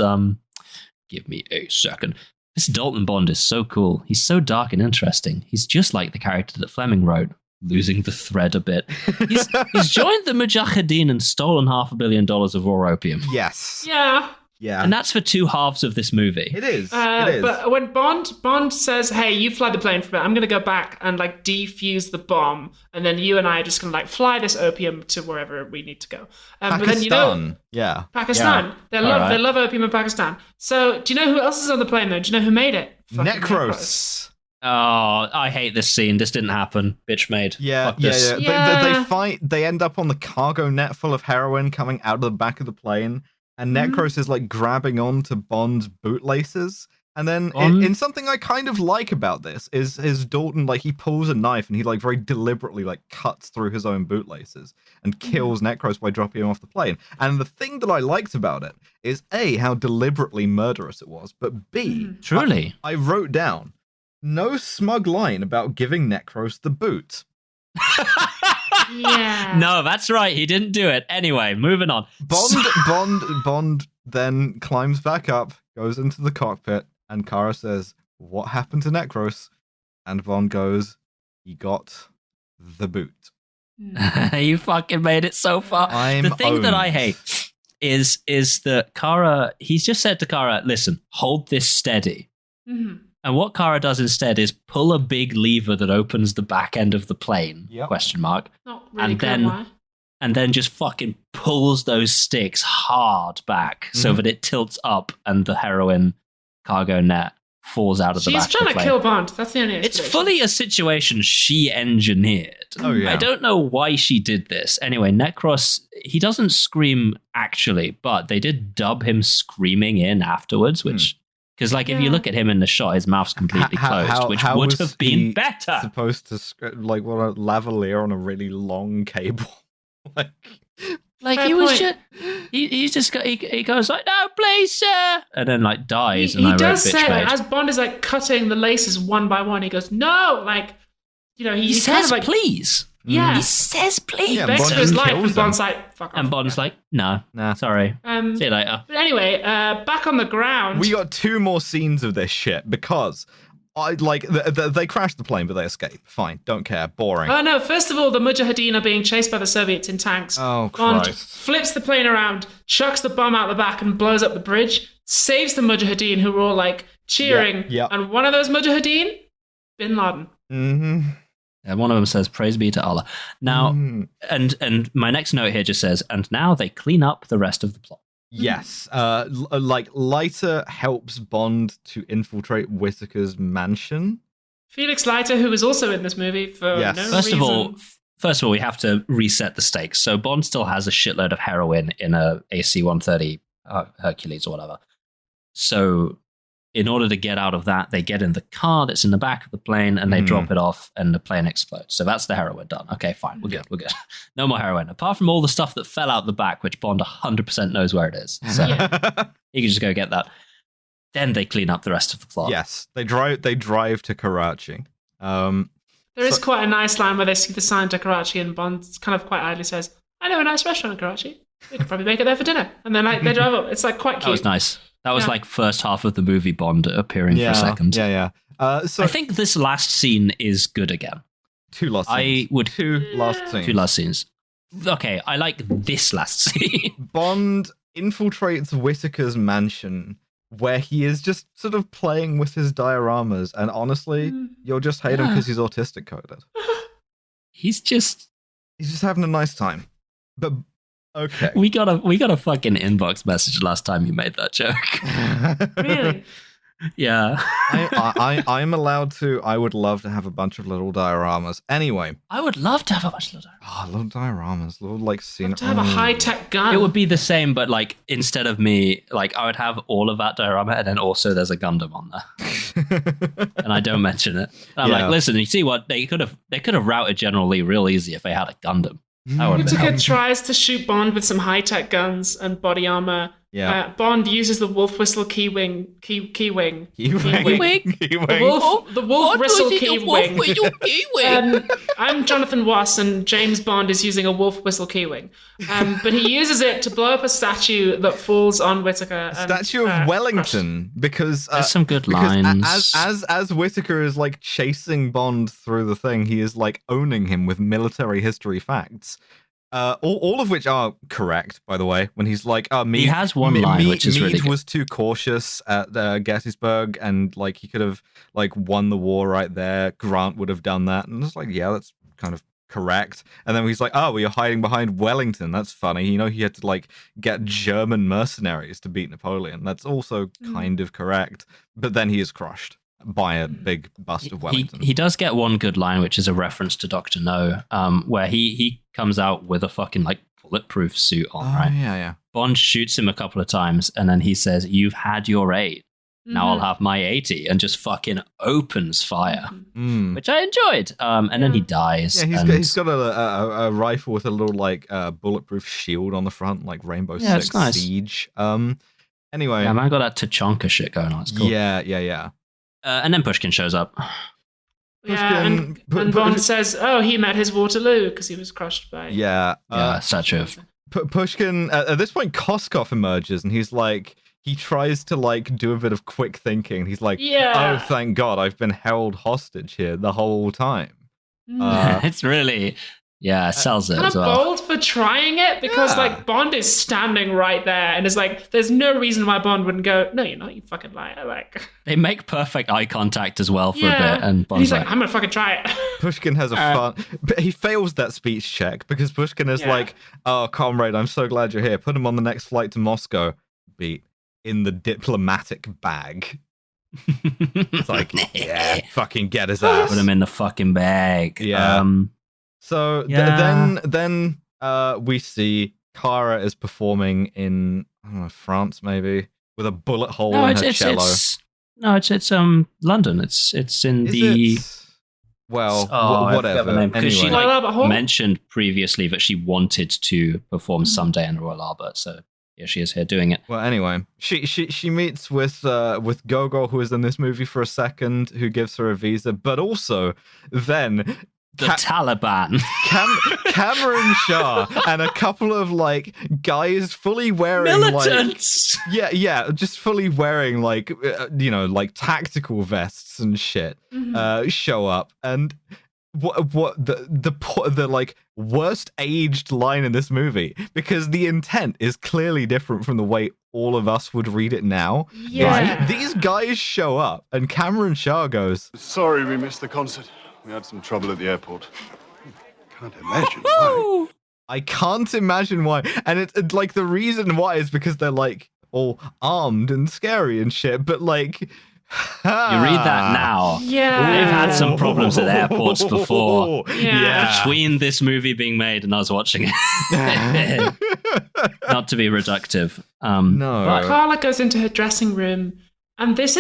give me a second. This Dalton Bond is so cool. He's so dark and interesting. He's just like the character that Fleming wrote, losing the thread a bit. He's joined the Mujahideen and stolen $500 million of raw opium. Yes. Yeah. Yeah. And that's for two halves of this movie. It is. It is. But when Bond says, "Hey, you fly the plane for a bit. I'm going to go back and like defuse the bomb, and then you and I are just going to like fly this opium to wherever we need to go." But then you know, yeah. Pakistan. Yeah. They love opium in Pakistan. So do you know who else is on the plane though? Do you know who made it? Fucking Necros. Oh, I hate this scene. This didn't happen. Bitch made. Yeah, Fuck this. They fight. They end up on the cargo net full of heroin coming out of the back of the plane, and Necros is like grabbing onto Bond's bootlaces. And then in something I kind of like about this is Dalton, like he pulls a knife and he like very deliberately like cuts through his own bootlaces and kills Necros by dropping him off the plane. And the thing that I liked about it is A, how deliberately murderous it was, but B, Truly. I wrote down no smug line about giving Necros the boot. Yeah. No, that's right. He didn't do it. Anyway, moving on. Bond then climbs back up, goes into the cockpit, and Kara says, "What happened to Necros?" And Bond goes, "He got the boot." You fucking made it so far. I'm the thing that I owned. hate is that Kara, he's just said to Kara, listen, hold this steady. Mhm. And what Kara does instead is pull a big lever that opens the back end of the plane, ? Not really And clear then- why. And then just fucking pulls those sticks hard back so that it tilts up and the heroin cargo net falls out of the back She's trying of the to plane. kill Bond. That's the only It's explanation. fully a situation she engineered. Oh, yeah. I don't know why she did this. Anyway, Necros, he doesn't scream actually, but they did dub him screaming in afterwards, which... Because, like, if you look at him in the shot, his mouth's completely closed, which would was have been he better. Supposed to, like, what, a lavalier on a really long cable. like, Fair he was point. just... He's just... He goes like, no, please, sir! And then, like, dies. He and I does wrote, say, bitch like, made. as Bond is like cutting the laces one by one, he goes, no! Like, you know, He he's says, kind of like, please. yeah, He says, please. Yeah, begs Bond for his kills life, and him. Bond's like, fuck off. And Bond's like, no, Nah. sorry. See you later. But anyway, back on the ground. we got 2 more scenes of this shit because they crash the plane, but they escape. Fine, don't care. Boring. Oh no! First of all, the Mujahideen are being chased by the Soviets in tanks. Oh, Bond Christ. flips the plane around, chucks the bomb out the back, and blows up the bridge. Saves the Mujahideen, who were all like cheering. Yeah. And one of those Mujahideen, Bin Laden. Mm-hmm. And one of them says, praise be to Allah. Now, and my next note here just says, and now they clean up the rest of the plot. Yes. Like, Leiter helps Bond to infiltrate Whitaker's mansion. Felix Leiter, who was also in this movie for Yes. no First reason. of all, we have to reset the stakes. So Bond still has a shitload of heroin in a AC-130 Hercules or whatever. So in order to get out of that, they get in the car that's in the back of the plane and they drop it off and the plane explodes. So that's the heroin done. Okay, fine. We're good. No more heroin. Apart from all the stuff that fell out the back, which Bond 100% knows where it is. So you can just go get that. Then they clean up the rest of the plot. Yes. They drive to Karachi. There is quite a nice line where they see the sign to Karachi and Bond kind of quite idly says, I know a nice restaurant in Karachi. We could probably make it there for dinner. And then they drive up. It's like quite cute. That was nice. That was like first half of the movie Bond appearing for a second. Yeah. So I think this last scene is good again. 2 last I scenes. would- 2 last scenes. 2 last scenes. Okay, I like this last scene. Bond infiltrates Whitaker's mansion where he is just sort of playing with his dioramas, and honestly, you'll just hate him because he's autistic coded. He's just having a nice time. But okay. we got a fucking inbox message last time you made that joke. Really? Yeah. I'm allowed to. I would love to have a bunch of little dioramas. Anyway. I would love to have a bunch of little little dioramas. Little, like, scene. To have a high-tech gun. It would be the same, but like instead of me, like I would have all of that diorama and then also there's a Gundam on there. And I don't mention it. And I'm like, listen, you see what they could have routed General Lee real easy if they had a Gundam. Whitaker tries to shoot Bond with some high-tech guns and body armor. Yeah. Bond uses the wolf whistle key wing. Key wing. The wolf whistle key wing. I'm Jonathan Wass, and James Bond is using a wolf whistle key wing. But he uses it to blow up a statue that falls on Whitaker. Statue of Wellington, because there's some good because lines. As Whitaker is like chasing Bond through the thing, he is like owning him with military history facts. All of which are correct, by the way. When he's like, he has one line which is really Meade good. was too cautious at Gettysburg, and like he could have like won the war right there. Grant would have done that, and it's like, yeah, that's kind of correct. And then he's like, oh, well, you're hiding behind Wellington. That's funny. You know, he had to like get German mercenaries to beat Napoleon. That's also kind of correct. But then he is crushed by a big bust of Wellington. He does get one good line, which is a reference to Dr. No, where he comes out with a fucking like bulletproof suit on, right? Yeah. Bond shoots him a couple of times, and then he says, "You've had your 8. Now I'll have my 80," and just fucking opens fire, which I enjoyed. And then he dies. Yeah, he's got a rifle with a little like bulletproof shield on the front, like Rainbow Six it's nice. Siege. Anyway, yeah, man, got that Tachanka shit going on. It's cool. Yeah. And then Pushkin shows up. Yeah, and Bond says, "Oh, he met his Waterloo because he was crushed by." Yeah, statue of Pushkin. At this point, Koskov emerges, and he's like, he tries to like do a bit of quick thinking. He's like, Yeah. "Oh, thank God, I've been held hostage here the whole time." It's really, sells it Kind as of well. bold for trying it because like Bond is standing right there and is like, there's no reason why Bond wouldn't go, "No, you're not, you fucking liar." Like, They make perfect eye contact as well for a bit, and Bond's he's like, "I'm gonna fucking try it." Pushkin has a fun, but he fails that speech check because Pushkin is like, "Oh, comrade, I'm so glad you're here. Put him on the next flight to Moscow." Beat in the diplomatic bag. It's like, yeah, fucking get his ass. Put him in the fucking bag. Yeah. So Yeah. then we see Cara is performing in, I don't know, France maybe, with a bullet hole in her cello. It's London. It's in whatever. Because she Royal Albert Hall? mentioned previously that she wanted to perform someday in the Royal Albert, so here she is here doing it. Well, anyway, she meets with Gogol, who is in this movie for a second, who gives her a visa, but also then The Taliban. Cameron Shah and a couple of like guys fully wearing militants. Just fully wearing like tactical vests and shit show up, and what the like worst aged line in this movie, because the intent is clearly different from the way all of us would read it now. Yeah. These guys show up and Cameron Shah goes, Sorry we missed the concert. We had some trouble at the airport. Can't imagine why. I can't imagine why. And it's like the reason why is because they're like all armed and scary and shit, but like You read that now. Yeah. They've had some problems at airports before. Yeah. Between this movie being made and us watching it. Not to be reductive. No. But Carla goes into her dressing room, and this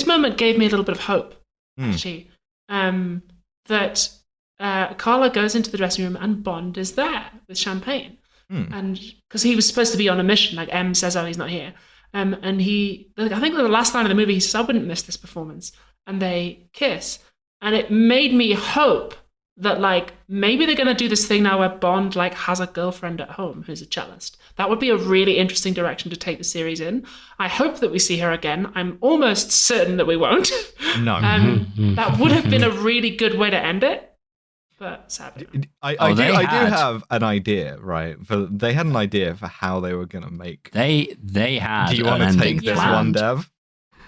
moment gave me a little bit of hope, actually. That Carla goes into the dressing room and Bond is there with champagne, and because he was supposed to be on a mission, like M says, oh, he's not here, and I think the last line of the movie, he says, I wouldn't miss this performance, and they kiss, and it made me hope that like maybe they're going to do this thing now where Bond like has a girlfriend at home who's a cellist. That would be a really interesting direction to take the series in. I hope that we see her again. I'm almost certain that we won't. No. That would have been a really good way to end it, but sadly. I do have an idea, right? They had an idea for how they were going to make. They had. Do you want to take this one, Dev?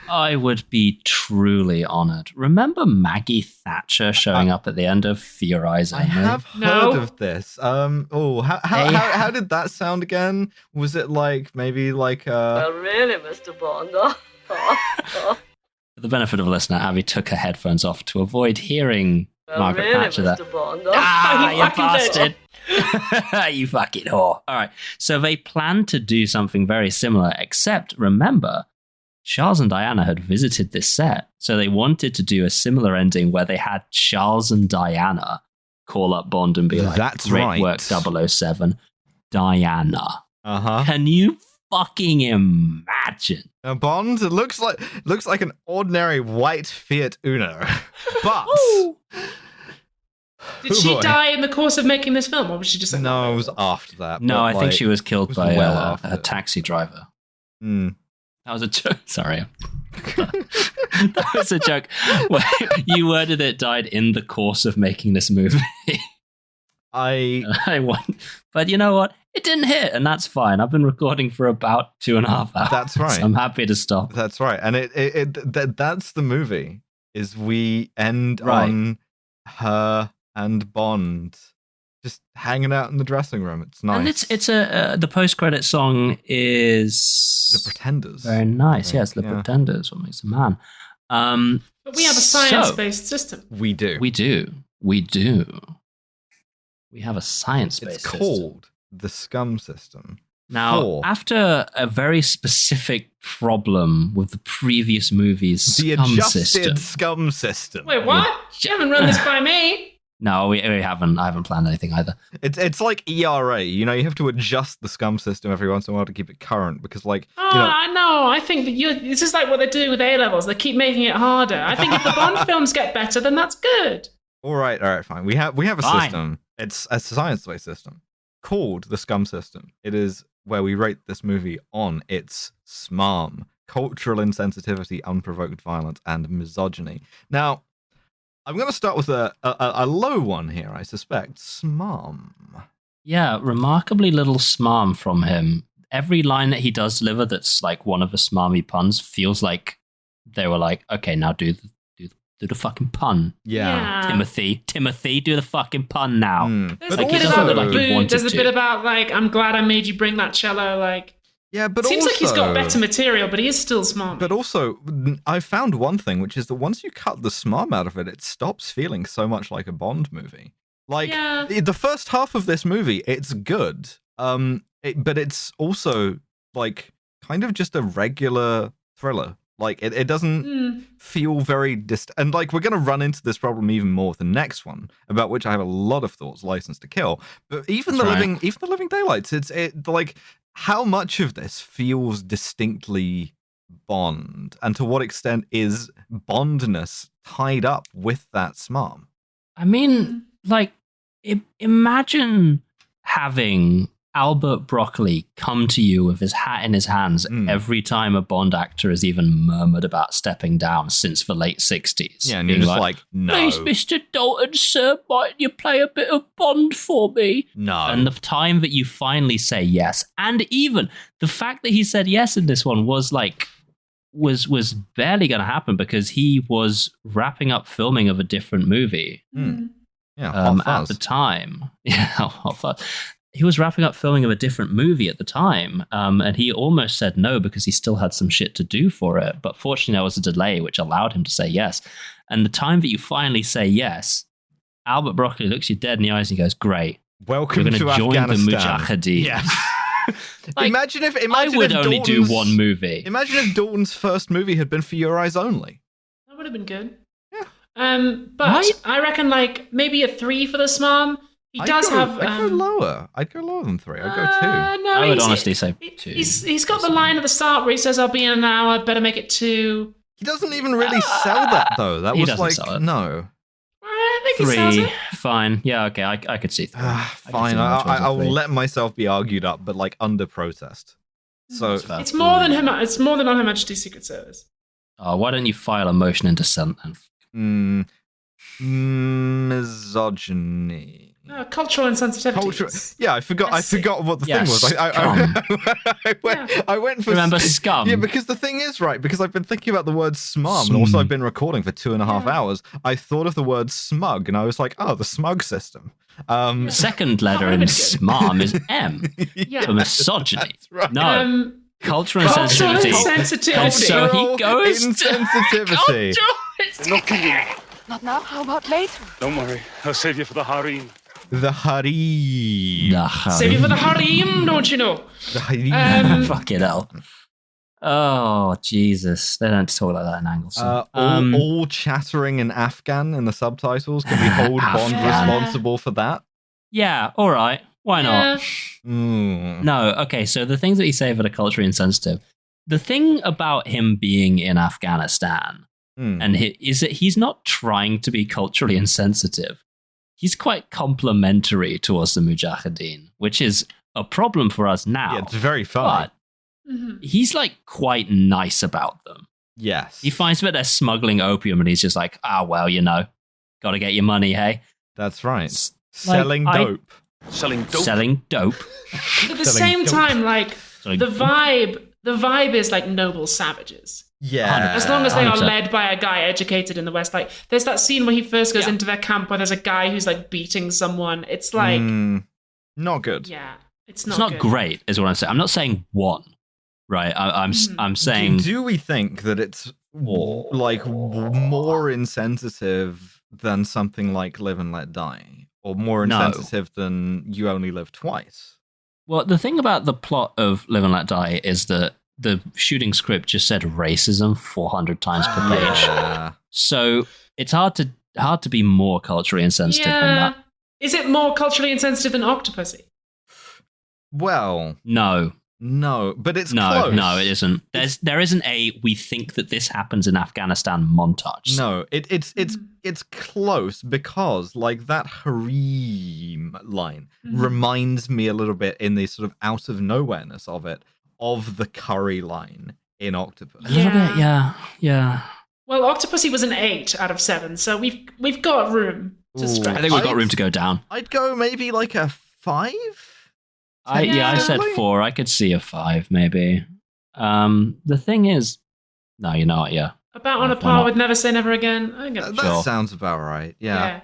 I would be truly honored. Remember Maggie Thatcher showing up at the end of Theorizing? I have heard of this. How did that sound again? Was it like maybe like Well, really, Mr. Bond. For the benefit of a listener, Abby took her headphones off to avoid hearing Margaret really, Thatcher there. Mr. Bond. You bastard. You fucking whore. All right. So they planned to do something very similar, except remember, Charles and Diana had visited this set. So they wanted to do a similar ending where they had Charles and Diana call up Bond and be like, That's great right. work, 007. Diana. Uh-huh. Can you fucking imagine? Now Bond looks like an ordinary white Fiat Uno. But Did she die in the course of making this film, or was she just like, no, it was after that. No, I think she was killed by after a taxi driver. Mm. That was a joke. Sorry. That was a joke. Well, you worded it died in the course of making this movie. I won. But you know what? It didn't hit, and that's fine. I've been recording for about 2.5 hours. That's right. So I'm happy to stop. That's right. And that's the movie. Is we end on her and Bond just hanging out in the dressing room. It's nice. And it's the post-credit song is The Pretenders. Very nice. Yes, The Pretenders. What makes a man? But we have a science-based system. We do. We have a science-based system. It's called the Scum system. Now, after a very specific problem with the previous movie's the Scum adjusted system. Scum system. Wait, what? You haven't run this by me. No, we haven't. I haven't planned anything either. It's like ERA. You know, you have to adjust the Scum system every once in a while to keep it current because, like, I know. I think that this is like what they're doing with A-levels. They keep making it harder. I think if the Bond films get better, then that's good. All right, fine. We have a Fine. system. It's a science-based system called the Scum system. It is where we rate this movie on its SMARM, cultural insensitivity, unprovoked violence, and misogyny. Now, I'm going to start with a low one here, I suspect. SMARM. Yeah, remarkably little smarm from him. Every line that he does deliver that's like one of the smarmy puns feels like they were like, okay, now do the fucking pun. Yeah. Timothy, do the fucking pun now. There's Like, a he bit doesn't about look like he food. wanted There's a to. bit about like, I'm glad I made you bring that cello. Like, Yeah, but Seems also, like he's got better material, but he is still smart. But also, I found one thing, which is that once you cut the smarm out of it, it stops feeling so much like a Bond movie. Like, the first half of this movie, it's good, but it's also, like, kind of just a regular thriller. Like, it doesn't feel very and like, we're going to run into this problem even more with the next one, about which I have a lot of thoughts, License to Kill. But even the Living Daylights, it's like, how much of this feels distinctly Bond, and to what extent is Bondness tied up with that smarm? I mean, like, imagine having Albert Broccoli come to you with his hat in his hands every time a Bond actor has even murmured about stepping down since the late 60s. Yeah, and you're just like, no. Please, Mr. Dalton, sir, might you play a bit of Bond for me? No. And the time that you finally say yes, and even the fact that he said yes in this one was like, was barely going to happen because he was wrapping up filming of a different movie. Yeah, at the time. Yeah, Hot Fuzz. He was wrapping up filming of a different movie at the time, and he almost said no because he still had some shit to do for it. But fortunately, there was a delay which allowed him to say yes. And the time that you finally say yes, Albert Broccoli looks you dead in the eyes and he goes, "Great, welcome you're going to join the Afghanistan." Mujahideen." Yeah. Like, imagine if I would only do one movie. Imagine if Dalton's first movie had been For Your Eyes Only. That would have been good. Yeah. But I reckon like maybe a 3 for the smarm. I'd go lower. I'd go lower than 3. I'd go 2. No, I would honestly say 2. He's got the line at the start where he says, "I'll be in an hour. Better make it 2." He doesn't even really sell that though. That was like no. I think he sells 3, it. Fine. Yeah, okay. I could see 3. Fine. I'll let myself be argued up, but like under protest. So it's more than him. It's more than on Her Majesty's Secret Service. Oh, why don't you file a motion in dissent then? Misogyny. No, cultural insensitivities. Yeah, I forgot what the thing was. I went for Remember Scum? Yeah, because the thing is, right, because I've been thinking about the word smarm, and also I've been recording for 2.5 hours. I thought of the word smug, and I was like, oh, the smug system. Second letter in smarm is M. For misogyny. That's right. No. Cultural insensitivity. So he goes insensitivity. Not now. How about later? Don't worry. I'll save you for the harem. The harem. Save you for the harem, don't you know? The harem. Fucking hell. Oh, Jesus. They don't talk like that in Anglesey. All chattering in Afghan in the subtitles. Can we hold Bond responsible for that? Yeah, all right. Why not? No, okay, so the things that he say that are culturally insensitive. The thing about him being in Afghanistan is that he's not trying to be culturally insensitive. He's quite complimentary towards the Mujahideen, which is a problem for us now. Yeah, it's very funny. But he's like quite nice about them. Yes. He finds that they're smuggling opium and he's just like, well, you know, got to get your money, hey? That's right. Selling dope. Selling dope. At the same time, like, the vibe is like noble savages. Yeah. As long as they 100%. are led by a guy educated in the West. Like, there's that scene where he first goes into their camp where there's a guy who's like beating someone. It's like... not good. Yeah. It's not good. great, is what I'm saying. I'm not saying one, right? I'm saying... Do we think that it's like more insensitive than something like Live and Let Die? Or more insensitive than You Only Live Twice? Well, the thing about the plot of Live and Let Die is that the shooting script just said racism 400 times per page. Yeah. So it's hard to be more culturally insensitive than that. Is it more culturally insensitive than Octopussy? Well, no, but it's no, close. No, it isn't. There isn't a we think that this happens in Afghanistan montage. No, it's close because like that harem line reminds me a little bit in the sort of out of nowhereness of it of the curry line in Octopus. A little bit, yeah. Well, Octopussy was an 8 out of 7, so we've got room to stretch. I think we've got room to go down. I'd go maybe like a 5. I said 4. I could see a 5 maybe. The thing is, no, you know what? Yeah, about on a par with Never Say Never Again. I get that sounds about right. Yeah.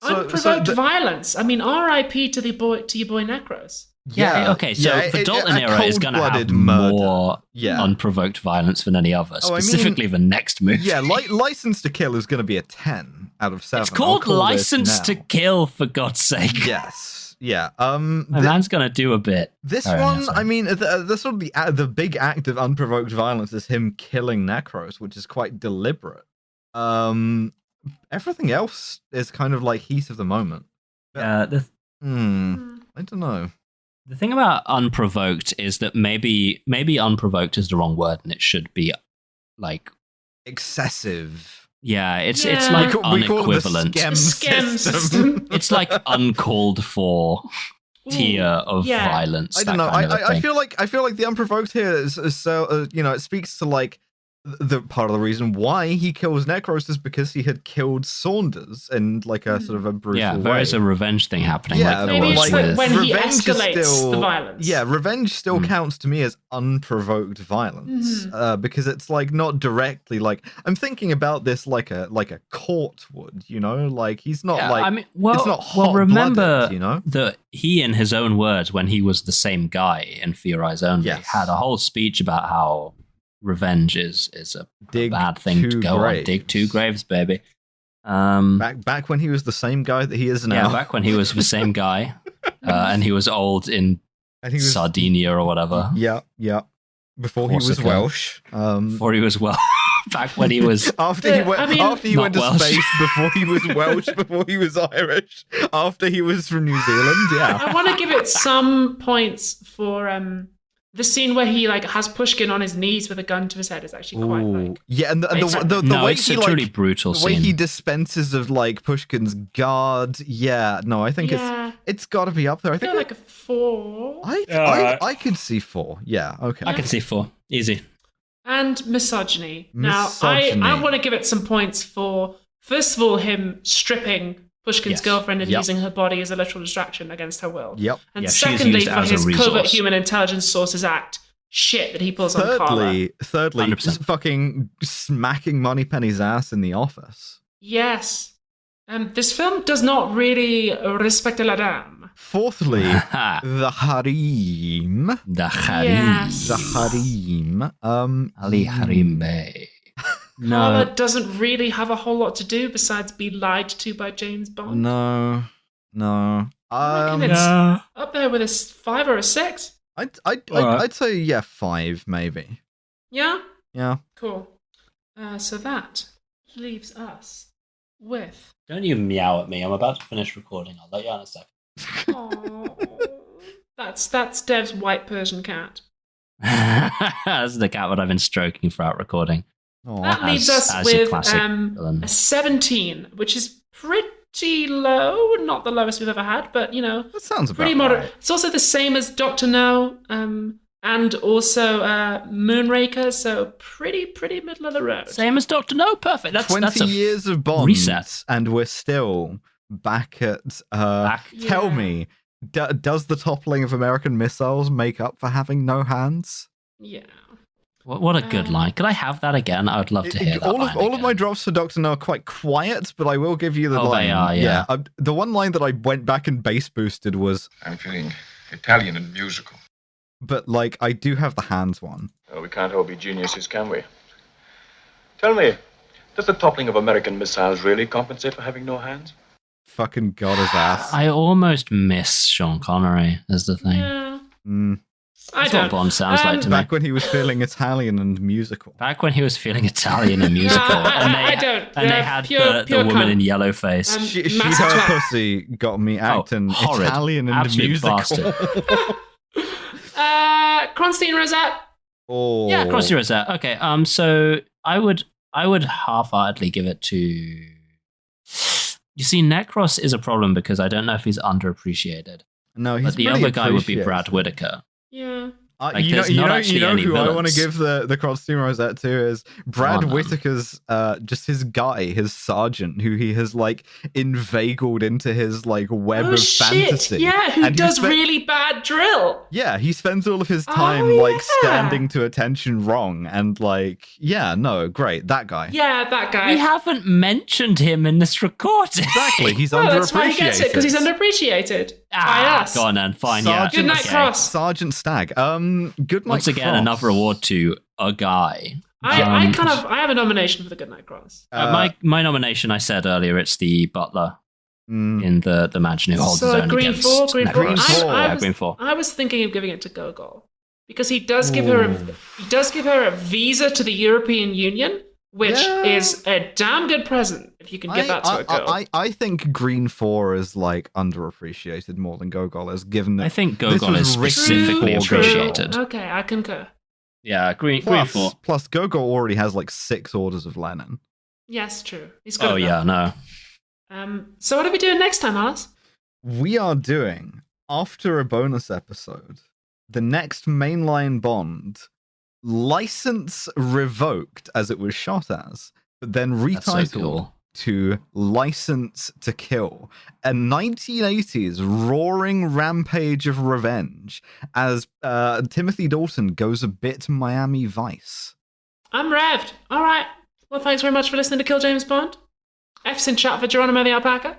Unprovoked violence. I mean, R.I.P. to your boy Necros. Okay, so the Dalton era is going to have murder. more unprovoked violence than any other, specifically the next movie. Yeah, License to Kill is going to be a 10 out of 7. It's called License to Kill, for God's sake. Yes. Yeah. My man's going to do a bit. This one, I mean, the sort of the big act of unprovoked violence is him killing Necros, which is quite deliberate. Everything else is kind of like heat of the moment. Yeah. I don't know. The thing about unprovoked is that maybe unprovoked is the wrong word, and it should be like excessive. Yeah, it's like unequivalent. Scam system. It's like uncalled for tier of violence. I don't know. I feel like the unprovoked here is so it speaks to like the part of the reason why he kills Necros is because he had killed Saunders in like a sort of a brutal way. There is a revenge thing happening. Yeah, maybe it's like when he escalates the violence. Yeah, revenge still counts to me as unprovoked violence because it's like not directly like I'm thinking about this like a court would, like he's not it's not hot remember blooded, that he, in his own words, when he was the same guy in Fear Eyes Only, had a whole speech about how revenge is a bad thing to go on. Dig 2 graves, baby. Back when he was the same guy that he is now. Yeah, back when he was the same guy, and he was old in Sardinia or whatever. Yeah. Before he was Welsh. Before he was Welsh. Back when he was after he went to Welsh. space, before he was Welsh, before he was Irish, after he was from New Zealand. Yeah. I want to give it some points for the scene where he like has Pushkin on his knees with a gun to his head is actually quite like and the way it's he a truly brutal the way scene. he dispenses of like Pushkin's guard. Yeah, no, I think it's got to be up there. I think like a 4. I could see 4. Yeah, okay. I can see 4. Easy. And misogyny. Now, I want to give it some points for first of all him stripping Pushkin's girlfriend and using her body as a literal distraction against her will. Yep. And secondly, for his Covert Human Intelligence Sources Act shit that he pulls on Carla. Thirdly, just fucking smacking Moneypenny's ass in the office. Yes. This film does not really respect la dame. Fourthly, the harem. The harem. Yes. The harem. Ali Harim Bey. Carla doesn't really have a whole lot to do besides be lied to by James Bond. No. It's up there with a 5 or a 6. I'd say 5 maybe. Yeah? Yeah. Cool. So that leaves us with... Don't you meow at me. I'm about to finish recording. I'll let you on a second. That's Dev's white Persian cat. That's the cat that I've been stroking throughout recording. That leaves us with a 17, which is pretty low. Not the lowest we've ever had, but, that sounds about pretty moderate. right. It's also the same as Dr. No, and also Moonraker, so pretty middle of the road. Same as Dr. No, perfect. That's 20 years of Bond, reset. And we're still back at... Tell me, does the toppling of American missiles make up for having no hands? Yeah. What a good line. Could I have that again? I would love to hear that all of my drops for Dr. No are quite quiet, but I will give you the line. They are, yeah. The one line that I went back and bass boosted was... I'm feeling Italian and musical. But, I do have the hands one. Oh, we can't all be geniuses, can we? Tell me, does the toppling of American missiles really compensate for having no hands? Fucking got his ass. I almost miss Sean Connery as the thing. Yeah. That's what Bond sounds like to me. Back when he was feeling Italian and musical. Back when he was feeling Italian and musical. They had the woman in yellow face. She her pussy got me acting Italian and musical. Kronstein Rosette. Oh. Yeah, Kronstein Rosette. Okay, so I would half-heartedly give it to... You see, Necros is a problem because I don't know if he's underappreciated. No, he's But the other guy would be Brad Whitaker. Yeah. You know who I want to give the Kronstein Rosette to is Brad Whitaker's just his guy, his sergeant, who he has inveigled into his web of fantasy. Yeah, who does really bad drill. Yeah, he spends all of his time standing to attention wrong and great, that guy. Yeah, that guy. We haven't mentioned him in this recording. Exactly, he's underappreciated. That's why he gets it, because he's underappreciated. us. Go on then. Fine. Sergeant, Good night, okay. Cross. Sergeant Stagg. Good night. Once again, Cross. another award to a guy. I have a nomination for the Goodnight Cross. My nomination, I said earlier, it's the butler in the mansion who holds his own Green against 4, Green 4. Green 4. Green 4. I was thinking of giving it to Gogol because he does give her a visa to the European Union, which is a damn good present if you can give that to a girl. I think Green 4 is like underappreciated more than Gogol is, given that I think this Gogol was is written specifically for appreciated. Okay, I concur. Yeah, Green Plus, 4. plus Gogol already has like 6 orders of Lenin. Yes, true. He's good. Oh, yeah, no. So what are we doing next time, Alice? We are doing, after a bonus episode, the next mainline Bond, license revoked as it was shot as, but then That's so retitled cool. to License to Kill, a 1980s roaring rampage of revenge as Timothy Dalton goes a bit Miami Vice. I'm revved. All right. Well, thanks very much for listening to Kill James Bond. F's in chat for Geronimo the Alpaca.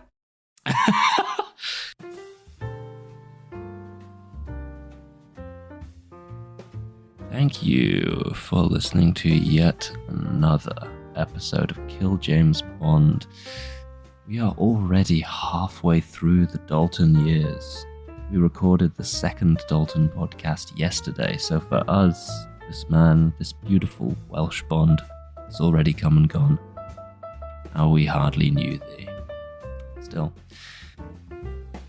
Thank you for listening to yet another episode of Kill James Bond. We are already halfway through the Dalton years. We recorded the second Dalton podcast yesterday, so for us, this man, this beautiful Welsh Bond, has already come and gone. How we hardly knew thee. Still,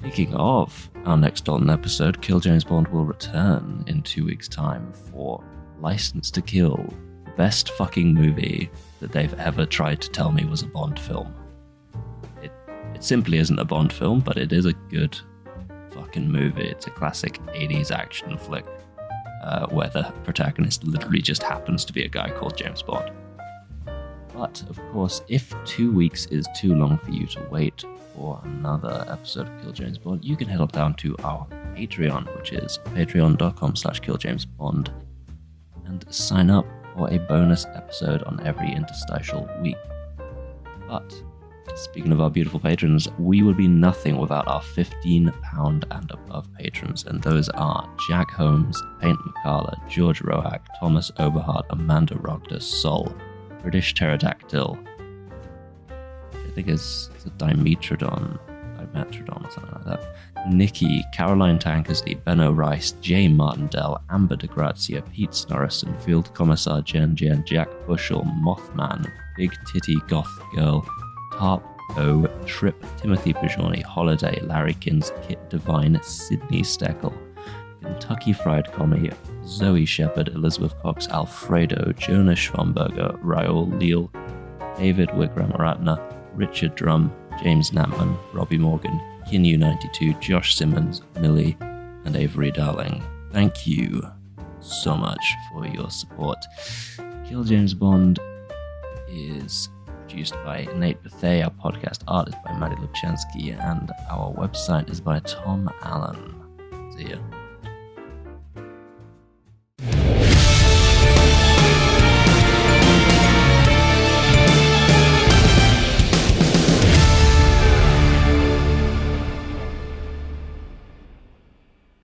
speaking of our next Dalton episode, Kill James Bond will return in 2 weeks' time for License to Kill, the best fucking movie that they've ever tried to tell me was a Bond film. It simply isn't a Bond film, but it is a good fucking movie. It's a classic 80s action flick where the protagonist literally just happens to be a guy called James Bond. But, of course, if 2 weeks is too long for you to wait for another episode of Kill James Bond, you can head on down to our Patreon, which is patreon.com/killjamesbond, and sign up for a bonus episode on every interstitial week. But, speaking of our beautiful patrons, we would be nothing without our £15 and above patrons, and those are Jack Holmes, Paint McCalla, George Roack, Thomas Oberhardt, Amanda Rogder, Sol, British Pterodactyl, I think it's a Dimetrodon or something like that, Nikki, Caroline Tankersley, Benno Rice, Jay Martindale, Amber de Grazia, Pete Snorrison, Field Commissar Jen, Jack Bushell, Mothman, Big Titty Goth Girl, Tarp O, Trip, Timothy Pajoni, Holiday, Larrykins, Kit Devine, Sydney Steckel, Kentucky Fried Commie, Zoe Shepherd, Elizabeth Cox, Alfredo, Jonas Schwamberger, Raoul Leal, David Wigramatna, Richard Drum, James Knapman, Robbie Morgan, Kinu92, Josh Simmons, Millie, and Avery Darling. Thank you so much for your support. Kill James Bond is produced by Nate Bethea, our podcast art is by Maddie Lubchansky, and our website is by Tom Allen. See ya.